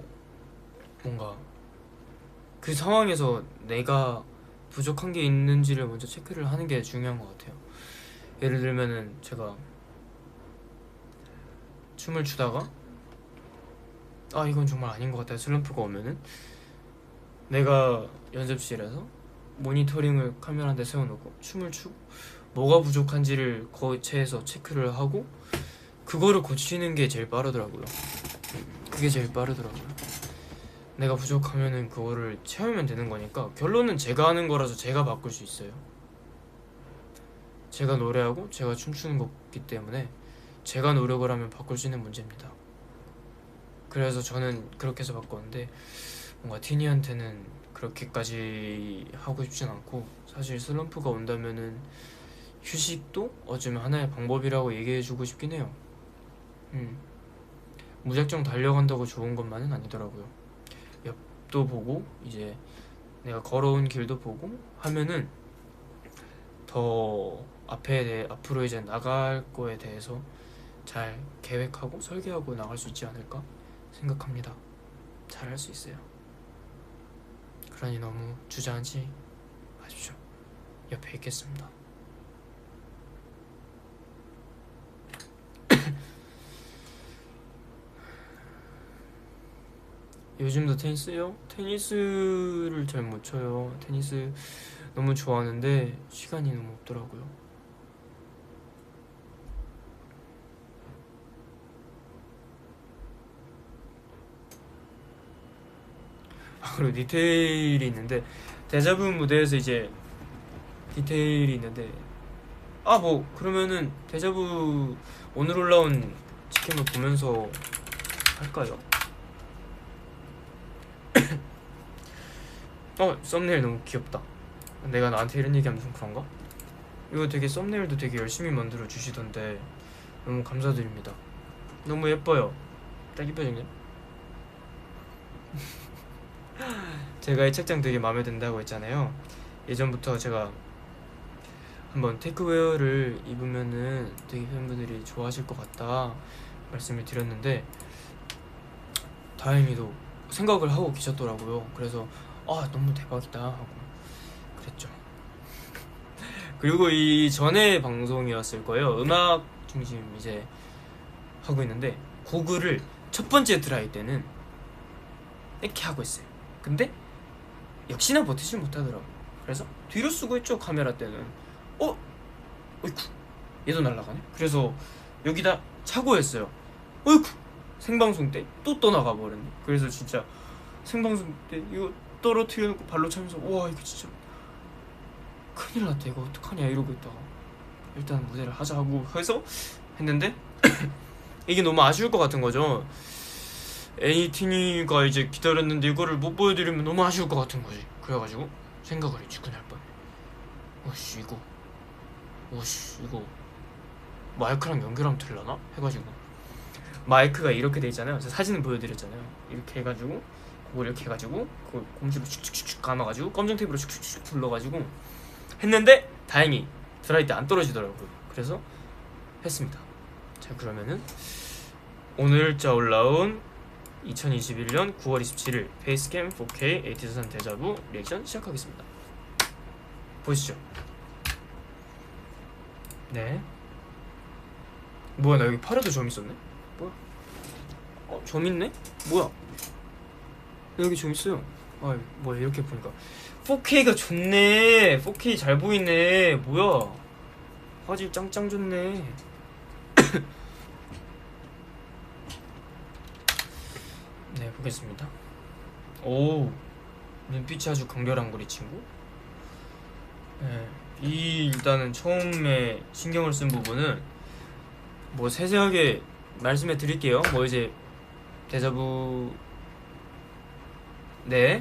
Speaker 1: 뭔가 그 상황에서 내가 부족한 게 있는지를 먼저 체크를 하는 게 중요한 것 같아요. 예를 들면은 제가 춤을 추다가 이건 정말 아닌 것 같다 슬럼프가 오면은, 내가 연습실에서 모니터링을 카메라 한 대 세워놓고 춤을 추고 뭐가 부족한지를 거체해서 체크를 하고 그거를 고치는 게 제일 빠르더라고요. 그게 제일 빠르더라고요. 내가 부족하면은 그거를 채우면 되는 거니까, 결론은 제가 하는 거라서 제가 바꿀 수 있어요. 제가 노래하고 제가 춤추는 거기 때문에 제가 노력을 하면 바꿀 수 있는 문제입니다. 그래서 저는 그렇게 해서 바꿨는데, 뭔가 티니한테는 그렇게까지 하고 싶진 않고, 사실 슬럼프가 온다면은 휴식도 어쩌면 하나의 방법이라고 얘기해주고 싶긴 해요. 무작정 달려간다고 좋은 것만은 아니더라고요. 옆도 보고 이제 내가 걸어온 길도 보고 하면은 더 앞으로 이제 나갈 거에 대해서 잘 계획하고 설계하고 나갈 수 있지 않을까 생각합니다. 잘 할 수 있어요. 그러니 너무 주저앉지 마십시오. 옆에 있겠습니다. 요즘도 테니스요? 테니스를 잘 못 쳐요. 테니스 너무 좋아하는데 시간이 너무 없더라고요. 그리고 디테일이 있는데, 데자부 무대에서 이제 디테일이 있는데, 뭐 그러면은 데자부 오늘 올라온 치킨을 보면서 할까요? 썸네일 너무 귀엽다. 내가 나한테 이런 얘기하면 좀 그런가? 이거 되게 썸네일도 되게 열심히 만들어 주시던데 너무 감사드립니다. 너무 예뻐요. 딱 이뻐졌네. 제가 이 책장 되게 마음에 든다고 했잖아요. 예전부터 제가 한번 테크웨어를 입으면은 되게 팬분들이 좋아하실 것 같다 말씀을 드렸는데 다행히도 생각을 하고 계셨더라고요. 그래서 아 너무 대박이다 하고 그랬죠. 그리고 이 전에 방송이었을 거예요. 음악 중심 이제 하고 있는데 고글을 첫 번째 드라이 때는 이렇게 하고 있어요. 근데 역시나 버티질 못하더라고. 그래서 뒤로 쓰고 있죠. 카메라 때는 어이쿠 얘도 날아가네. 그래서 여기다 차고 했어요. 어이쿠 생방송 때 또 떠나가 버렸네. 그래서 진짜 생방송 때 이거 떨어뜨려놓고 발로 차면서 와 이거 진짜 큰일 났다 이거 어떡하냐 이러고 있다가 일단 무대를 하자 하고 해서 했는데 이게 너무 아쉬울 것 같은 거죠. 애니티니가 이제 기다렸는데 이거를 못 보여드리면 너무 아쉬울 것 같은 거지. 그래가지고 생각을 했지 그날 밤에. 오씨 이거 마이크랑 연결하면 되려나? 해가지고 마이크가 이렇게 돼 있잖아요. 제가 사진은 보여드렸잖아요. 이렇게 해가지고 그걸 이렇게 해가지고 그걸 공지로 슉슉슉 감아가지고 검정 테이프로 슉슉슉 둘러가지고 했는데 다행히 드라이 때 안 떨어지더라고요. 그래서 했습니다. 자 그러면은 오늘자 올라온 2021년 9월 27일 페이스캠 4K 에이티즈산 데자부 리액션 시작하겠습니다. 보시죠. 네. 뭐야 나 여기 팔에도 점 있었네? 뭐야? 점 있네? 뭐야? 여기 점 있어요. 뭐야 이렇게 보니까 4K가 좋네. 4K 잘 보이네. 뭐야? 화질 짱짱 좋네. 네 보겠습니다. 오 눈빛이 아주 강렬한 우리 친구. 네, 이 일단은 처음에 신경을 쓴 부분은 뭐 세세하게 말씀해 드릴게요. 뭐 이제 데자부 네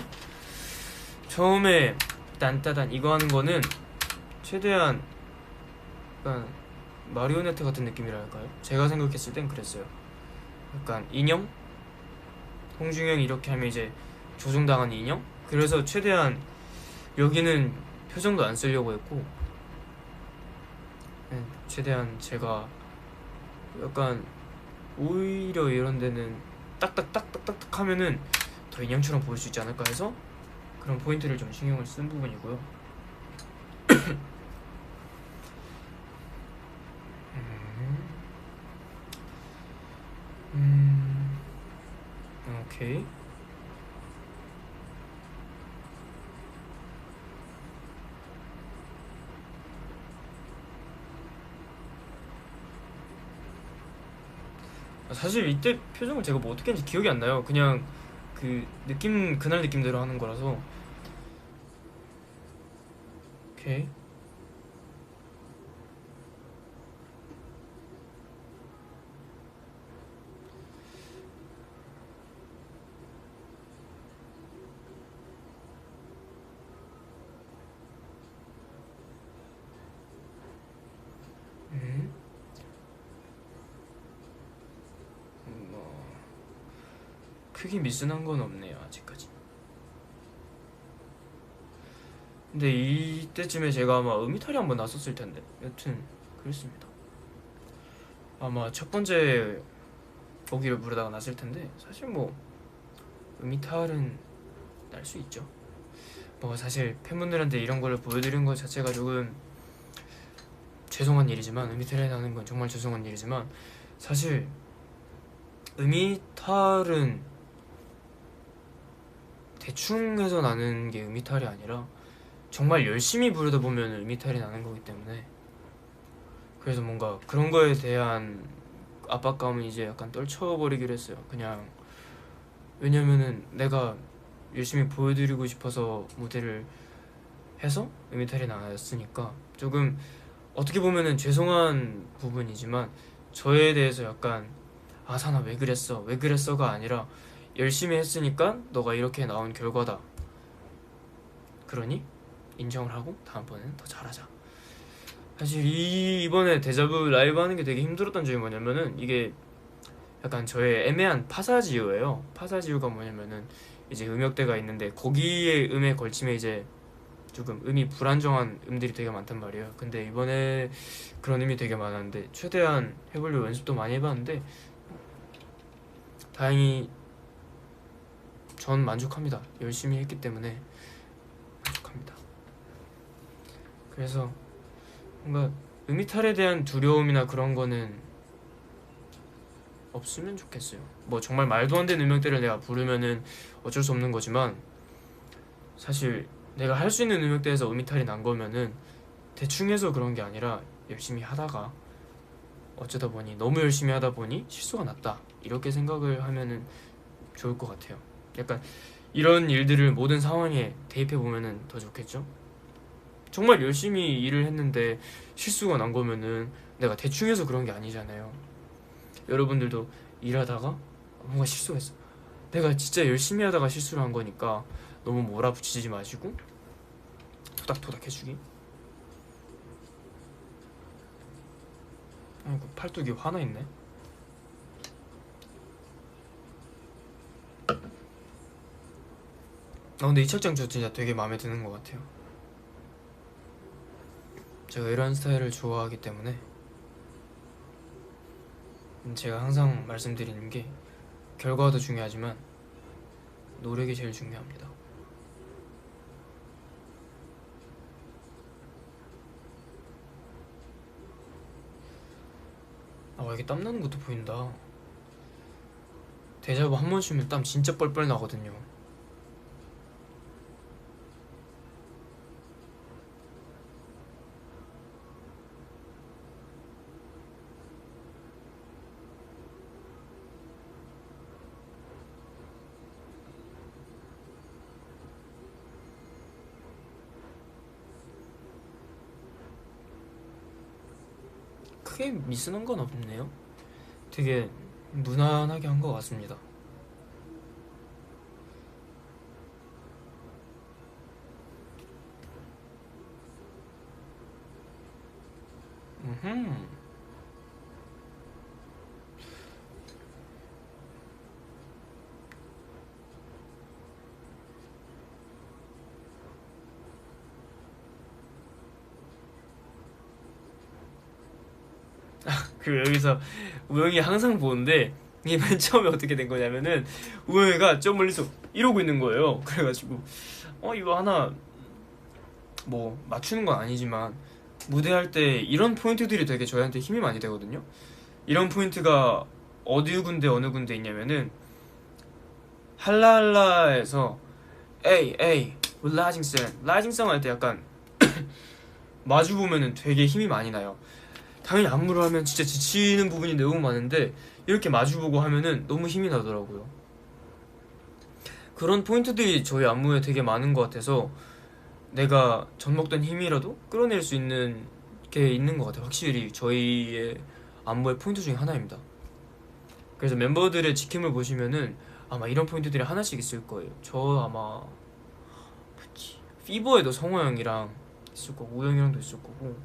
Speaker 1: 처음에 딴따단 이거 하는 거는 최대한 약간 마리오네트 같은 느낌이랄까요? 제가 생각했을 땐 그랬어요. 약간 인형? 홍중형이 이렇게 하면 이제 조종당한 인형? 그래서 최대한 여기는 표정도 안 쓰려고 했고 최대한 제가 약간 오히려 이런 데는 딱딱딱딱딱 하면은 더 인형처럼 보일 수 있지 않을까 해서 그런 포인트를 좀 신경을 쓴 부분이고요. 오케이. 사실 이때 표정을 제가 뭐 어떻게 했는지 기억이 안 나요. 그냥 그 느낌 그날 느낌대로 하는 거라서. 오케이. 뭐 크게 미스난 건 없네요 아직까지. 근데 이때쯤에 제가 아마 음이탈이 한번 났었을 텐데 여튼 그랬습니다. 아마 첫 번째 보기를 부르다가 났을 텐데 사실 뭐 음이탈은 날 수 있죠. 뭐 사실 팬분들한테 이런 걸 보여드리는 것 자체가 조금 죄송한 일이지만 음이탈이 나는 건 정말 죄송한 일이지만 사실 음이탈은 대충 해서 나는 게 음이탈이 아니라 정말 열심히 부르다 보면 음이탈이 나는 거기 때문에 그래서 뭔가 그런 거에 대한 압박감은 이제 약간 떨쳐버리기로 했어요. 그냥 왜냐면은 내가 열심히 보여드리고 싶어서 무대를 해서 음이탈이 나왔으니까 조금 어떻게 보면은 죄송한 부분이지만 저에 대해서 약간 아사나 왜 그랬어 왜 그랬어가 아니라 열심히 했으니까 너가 이렇게 나온 결과다. 그러니 인정을 하고 다음번에는 더 잘하자. 사실 이번에 데자부 라이브 하는 게 되게 힘들었던 점이 뭐냐면은 이게 약간 저의 애매한 파사지오예요. 파사지오가 뭐냐면은 이제 음역대가 있는데 거기에 음에 걸치면 이제 조금 음이 불안정한 음들이 되게 많단 말이에요. 근데 이번에 그런 음이 되게 많았는데 최대한 해보려고 연습도 많이 해봤는데 다행히 전 만족합니다. 열심히 했기 때문에 만족합니다. 그래서 뭔가 음이탈에 대한 두려움이나 그런 거는 없으면 좋겠어요. 뭐 정말 말도 안 되는 음역대를 내가 부르면은 어쩔 수 없는 거지만 사실 내가 할 수 있는 음역대에서 음이탈이 난 거면은 대충 해서 그런 게 아니라 열심히 하다가 어쩌다 보니 너무 열심히 하다 보니 실수가 났다 이렇게 생각을 하면은 좋을 것 같아요. 약간 이런 일들을 모든 상황에 대입해 보면은 더 좋겠죠? 정말 열심히 일을 했는데 실수가 난 거면은 내가 대충 해서 그런 게 아니잖아요. 여러분들도 일하다가 뭔가 실수했어. 내가 진짜 열심히 하다가 실수를 한 거니까 너무 몰아붙이지 마시고 토닥토닥 해주기. 아이고 팔뚝이 화나 있네. 근데 이 책장 저 진짜 되게 마음에 드는 것 같아요. 제가 이런 스타일을 좋아하기 때문에 제가 항상 말씀드리는 게 결과도 중요하지만 노력이 제일 중요합니다. 이게 땀나는 것도 보인다. 데자부 한 번 쉬면 땀 진짜 뻘뻘 나거든요. 크게 미스는 건 없네요. 되게 무난하게 한 것 같습니다. 음흠. 그 여기서 우영이 항상 보는데 이게 맨 처음에 어떻게 된 거냐면은 우영이가 저 멀리서 이러고 있는 거예요. 그래가지고 이거 하나 뭐 맞추는 건 아니지만 무대할 때 이런 포인트들이 되게 저희한테 힘이 많이 되거든요. 이런 포인트가 어느 군데 있냐면은 할라할라에서 에이 라이징성 할 때 약간 마주 보면은 되게 힘이 많이 나요. 당연히 안무를 하면 진짜 지치는 부분이 너무 많은데 이렇게 마주보고 하면은 너무 힘이 나더라고요. 그런 포인트들이 저희 안무에 되게 많은 것 같아서 내가 젖먹던 힘이라도 끌어낼 수 있는 게 있는 것 같아요. 확실히 저희의 안무의 포인트 중에 하나입니다. 그래서 멤버들의 지킴을 보시면은 아마 이런 포인트들이 하나씩 있을 거예요. 저 아마 피버에도 성호 형이랑 있을 거고 우영이 형도 있을 거고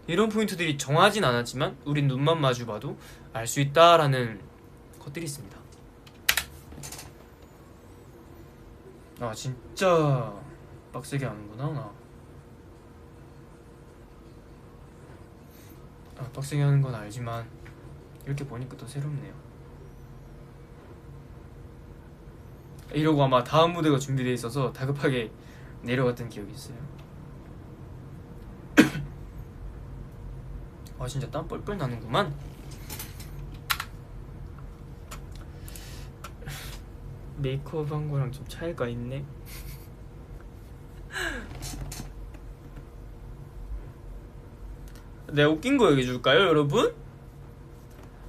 Speaker 1: 이런 포인트들이 정하진 않았지만 우린 눈만 마주봐도 알 수 있다라는 것들이 있습니다. 진짜 빡세게 하는구나 나. 빡세게 하는 건 알지만 이렇게 보니까 더 새롭네요. 이러고 아마 다음 무대가 준비되어 있어서 다급하게 내려갔던 기억이 있어요. 진짜 땀 뻘뻘 나는구만. 메이크업 한 거랑 좀 차이가 있네. 내가 웃긴 거 얘기해줄까요 여러분?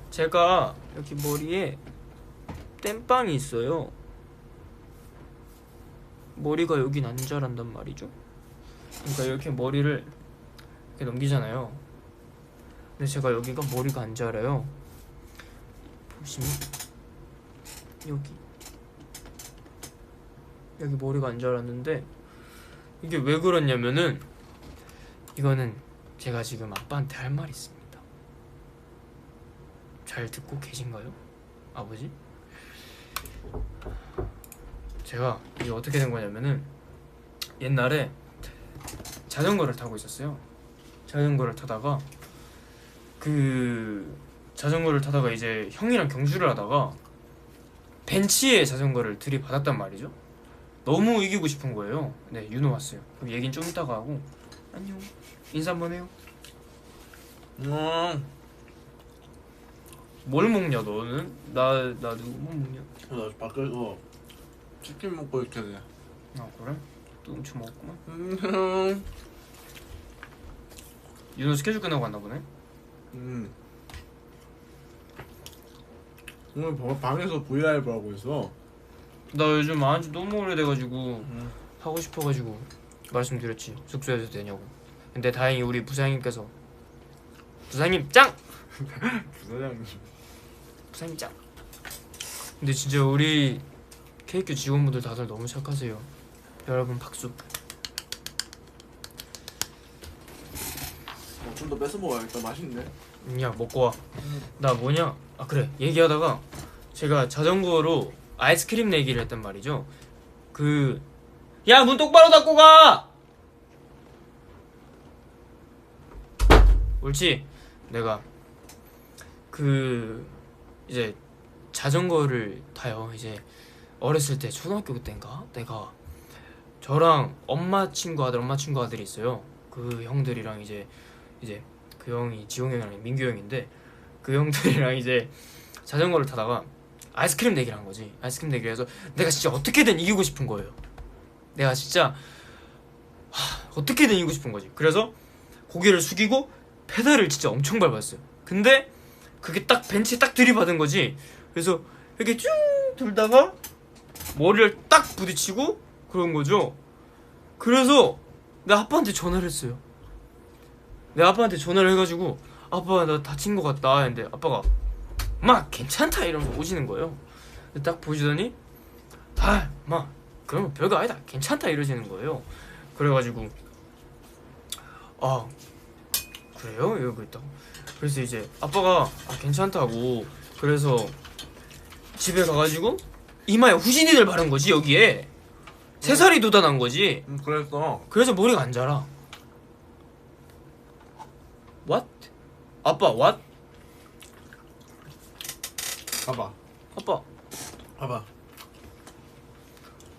Speaker 1: 제가 여기 머리에 땜빵이 있어요. 머리가 여긴 안 자란단 말이죠. 그러니까 이렇게 머리를 이렇게 넘기잖아요. 근데 제가 여기가 머리가 안 자라요. 보시면 여기 머리가 안 자랐는데 이게 왜 그러냐면은 이거는 제가 지금 아빠한테 할 말이 있습니다. 잘 듣고 계신가요? 아버지? 제가 이게 어떻게 된 거냐면은 옛날에 자전거를 타고 있었어요. 자전거를 타다가 이제 형이랑 경주를 하다가 벤치에 자전거를 들이받았단 말이죠. 너무 이기고 싶은 거예요. 네, 윤호 왔어요. 그럼 얘긴 좀 이따가 하고 안녕. 인사 한번 해요. 뭘 먹냐 너는? 나 누구 뭐 먹냐?
Speaker 2: 나 밖에서 치킨 먹고 있길래.
Speaker 1: 아 그래? 또 음식 먹었구만.
Speaker 2: 음.
Speaker 1: 윤호 스케줄 끝나고 갔나 보네.
Speaker 2: 오늘 방에서 VR을 하고 있어.
Speaker 1: 나 요즘 안 지 너무 오래돼가지고 하고 싶어가지고 말씀드렸지. 숙소에서 되냐고. 근데 다행히 우리 부사장님께서 부사장님 짱!
Speaker 2: 부사장님.
Speaker 1: 부사장님 짱! 근데 진짜 우리 KQ 직원분들 다들 너무 착하세요. 여러분 박수.
Speaker 2: 좀 더 뺏어 먹어야겠다. 맛있네.
Speaker 1: 야 먹고 와. 나 뭐냐? 아 그래 얘기하다가 제가 자전거로 아이스크림 내기를 했단 말이죠. 야 문 똑바로 닫고 가! 옳지. 내가 이제 자전거를 타요. 이제 어렸을 때 초등학교 때인가 내가 저랑 엄마 친구 아들이 있어요. 그 형들이랑 이제 그 형이 지용 형이랑 민규 형인데 그 형들이랑 이제 자전거를 타다가 아이스크림 내기를 한 거지. 아이스크림 내기를 해서 내가 진짜 어떻게든 이기고 싶은 거예요. 내가 진짜 어떻게든 이기고 싶은 거지. 그래서 고개를 숙이고 페달을 진짜 엄청 밟았어요. 근데 그게 딱 벤치에 딱 들이받은 거지. 그래서 이렇게 쭉 돌다가 머리를 딱 부딪히고 그런 거죠. 그래서 내 아빠한테 전화를 했어요. 내 아빠한테 전화를 해가지고 아빠 나 다친 거 같다 했는데 아빠가 마 괜찮다 이러면서 오시는 거예요. 딱 보시더니 마 그러면 별거 아니다 괜찮다 이러시는 거예요. 그래가지고 그래요? 이러고 있다고. 그래서 이제 아빠가 괜찮다고 그래서 집에 가가지고 이마에 후진이를 바른 거지. 여기에 3살이 돋아난 거지.
Speaker 2: 그랬어.
Speaker 1: 그래서 머리가 안 자라. What? 아빠 what?
Speaker 2: 봐봐.
Speaker 1: 아빠
Speaker 2: 봐봐.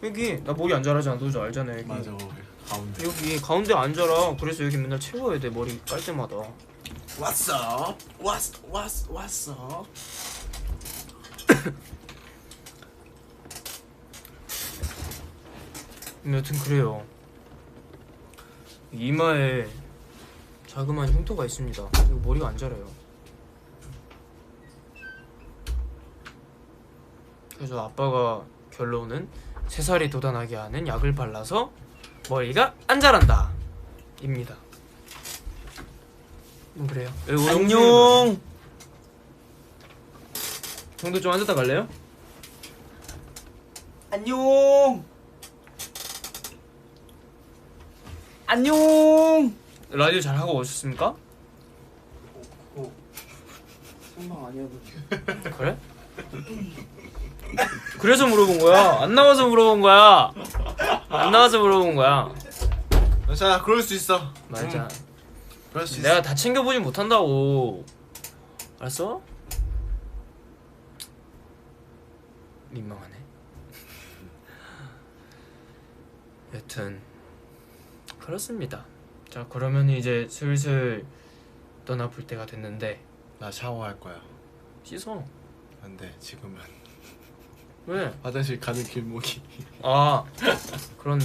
Speaker 1: 여기 나 머리 안 자라잖아. 너 알잖아. 여기.
Speaker 2: 맞아. 가운데.
Speaker 1: 여기 가운데 안 자라. 그래서 여기 맨날 채워야 돼. 머리 깔 때마다.
Speaker 2: What's up? What's up?
Speaker 1: 여튼 그래요. 이마에 자그마한 흉터가 있습니다. 그리고 머리가 안 자라요. 그래서 아빠가 결론은 3살이 돋아나게 하는 약을 발라서 머리가 안 자란다 입니다. 그래요.
Speaker 2: 안녕.
Speaker 1: 형도 좀 앉았다 갈래요?
Speaker 2: 안녕. 안녕.
Speaker 1: 라디오 잘 하고 오셨습니까?
Speaker 2: 생방 아니어도.
Speaker 1: 그래? 그래서 물어본 거야. 안 나와서 물어본 거야. 안 나와서 물어본 거야.
Speaker 2: 자, 그럴 수 있어.
Speaker 1: 맞아.
Speaker 2: 그럴 수 있어.
Speaker 1: 내가 다 챙겨보진 못한다고. 알았어? 민망하네. 여튼 그렇습니다. 자 그러면 이제 슬슬 떠나볼 때가 됐는데
Speaker 2: 나 샤워할 거야.
Speaker 1: 씻어.
Speaker 2: 안돼 지금은.
Speaker 1: 왜?
Speaker 2: 화장실 가는 길목이.
Speaker 1: 그렇네.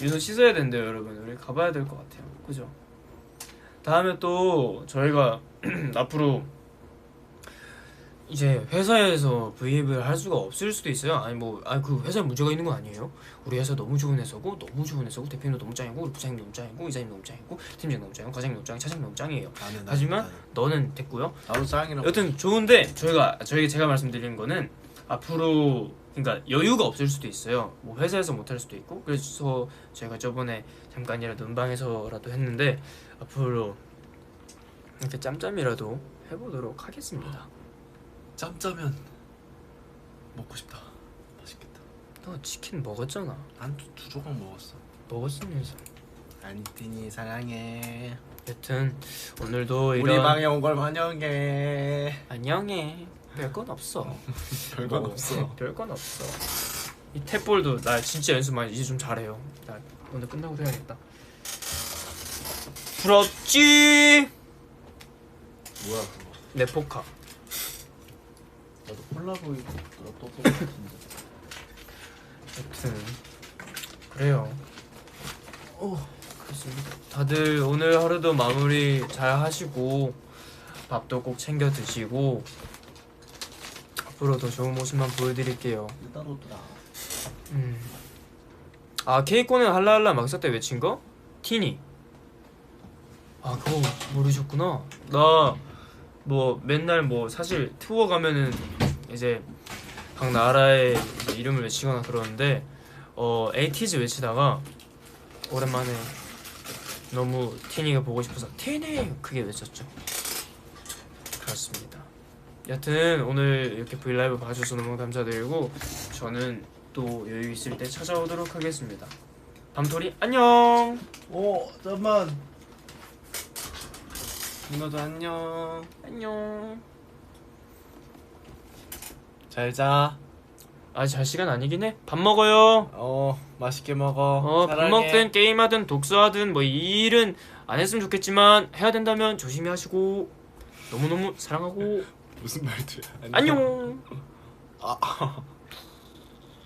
Speaker 1: 윤호 씻어야 된대요 여러분. 우리 가봐야 될 것 같아요. 그죠? 다음에 또 저희가 앞으로 이제 회사에서 브이앱을 할 수가 없을 수도 있어요. 아니 그 회사에 문제가 있는 건 아니에요. 우리 회사 너무 좋은 회사고 대표님도 너무 짱이고 우리 부장님 너무 짱이고 이사님 너무 짱이고 팀장 너무 짱이고 과장님 너무 짱이고 차장님 너무 짱이에요. 하지만 너는 됐고요.
Speaker 2: 나도 짱이라고.
Speaker 1: 여튼 좋은데 제가 말씀드린 거는 앞으로 그러니까 여유가 없을 수도 있어요. 뭐 회사에서 못 할 수도 있고. 그래서 제가 저번에 잠깐이라도 음방에서라도 했는데 앞으로 이렇게 짬짬이라도 해보도록 하겠습니다.
Speaker 2: 짬짜면 먹고 싶다. 맛있겠다.
Speaker 1: 너 치킨 먹었잖아.
Speaker 2: 난 두 조각 먹었어.
Speaker 1: 먹었으면서.
Speaker 2: 아니티니 사랑해.
Speaker 1: 여튼 오늘도
Speaker 2: 우리
Speaker 1: 이런
Speaker 2: 방에 온 걸 환영해.
Speaker 1: 안녕해. 별건 없어.
Speaker 2: 별건
Speaker 1: 뭐,
Speaker 2: 없어.
Speaker 1: 별건 없어. 이 탭볼도 나 진짜 연습 많이 이제 좀 잘해요. 나 오늘 끝나고 해야겠다. 부럽지?
Speaker 2: 뭐야 그거?
Speaker 1: 내 포카.
Speaker 2: 나도 폴라보이드 떴던 것 같은데.
Speaker 1: 여튼 그래요. 그렇습니다. 다들 오늘 하루도 마무리 잘 하시고 밥도 꼭 챙겨 드시고 앞으로도 좋은 모습만 보여드릴게요.
Speaker 2: 따로더라.
Speaker 1: 아 케이코는 할라할라 막사 때 외친 거? 티니. 아 그거 모르셨구나. 나 뭐 맨날 뭐 사실 투어 가면은 이제 각 나라의 이제 이름을 외치거나 그러는데 에이티즈 외치다가 오랜만에 너무 티니가 보고 싶어서 티니 크게 외쳤죠. 그렇습니다. 여튼 오늘 이렇게 브이라이브 봐주셔서 너무 감사드리고 저는 또 여유 있을 때 찾아오도록 하겠습니다. 밤토리 안녕.
Speaker 2: 잠만.
Speaker 1: 누나도 안녕. 안녕.
Speaker 2: 잘 자.
Speaker 1: 아직 잘 시간 아니긴 해. 밥 먹어요.
Speaker 2: 맛있게 먹어.
Speaker 1: 밥
Speaker 2: 사랑해.
Speaker 1: 먹든 게임하든 독서하든 뭐 이 일은 안 했으면 좋겠지만 해야 된다면 조심히 하시고 너무너무 사랑하고
Speaker 2: 무슨 말투야?
Speaker 1: 안녕.
Speaker 2: 아.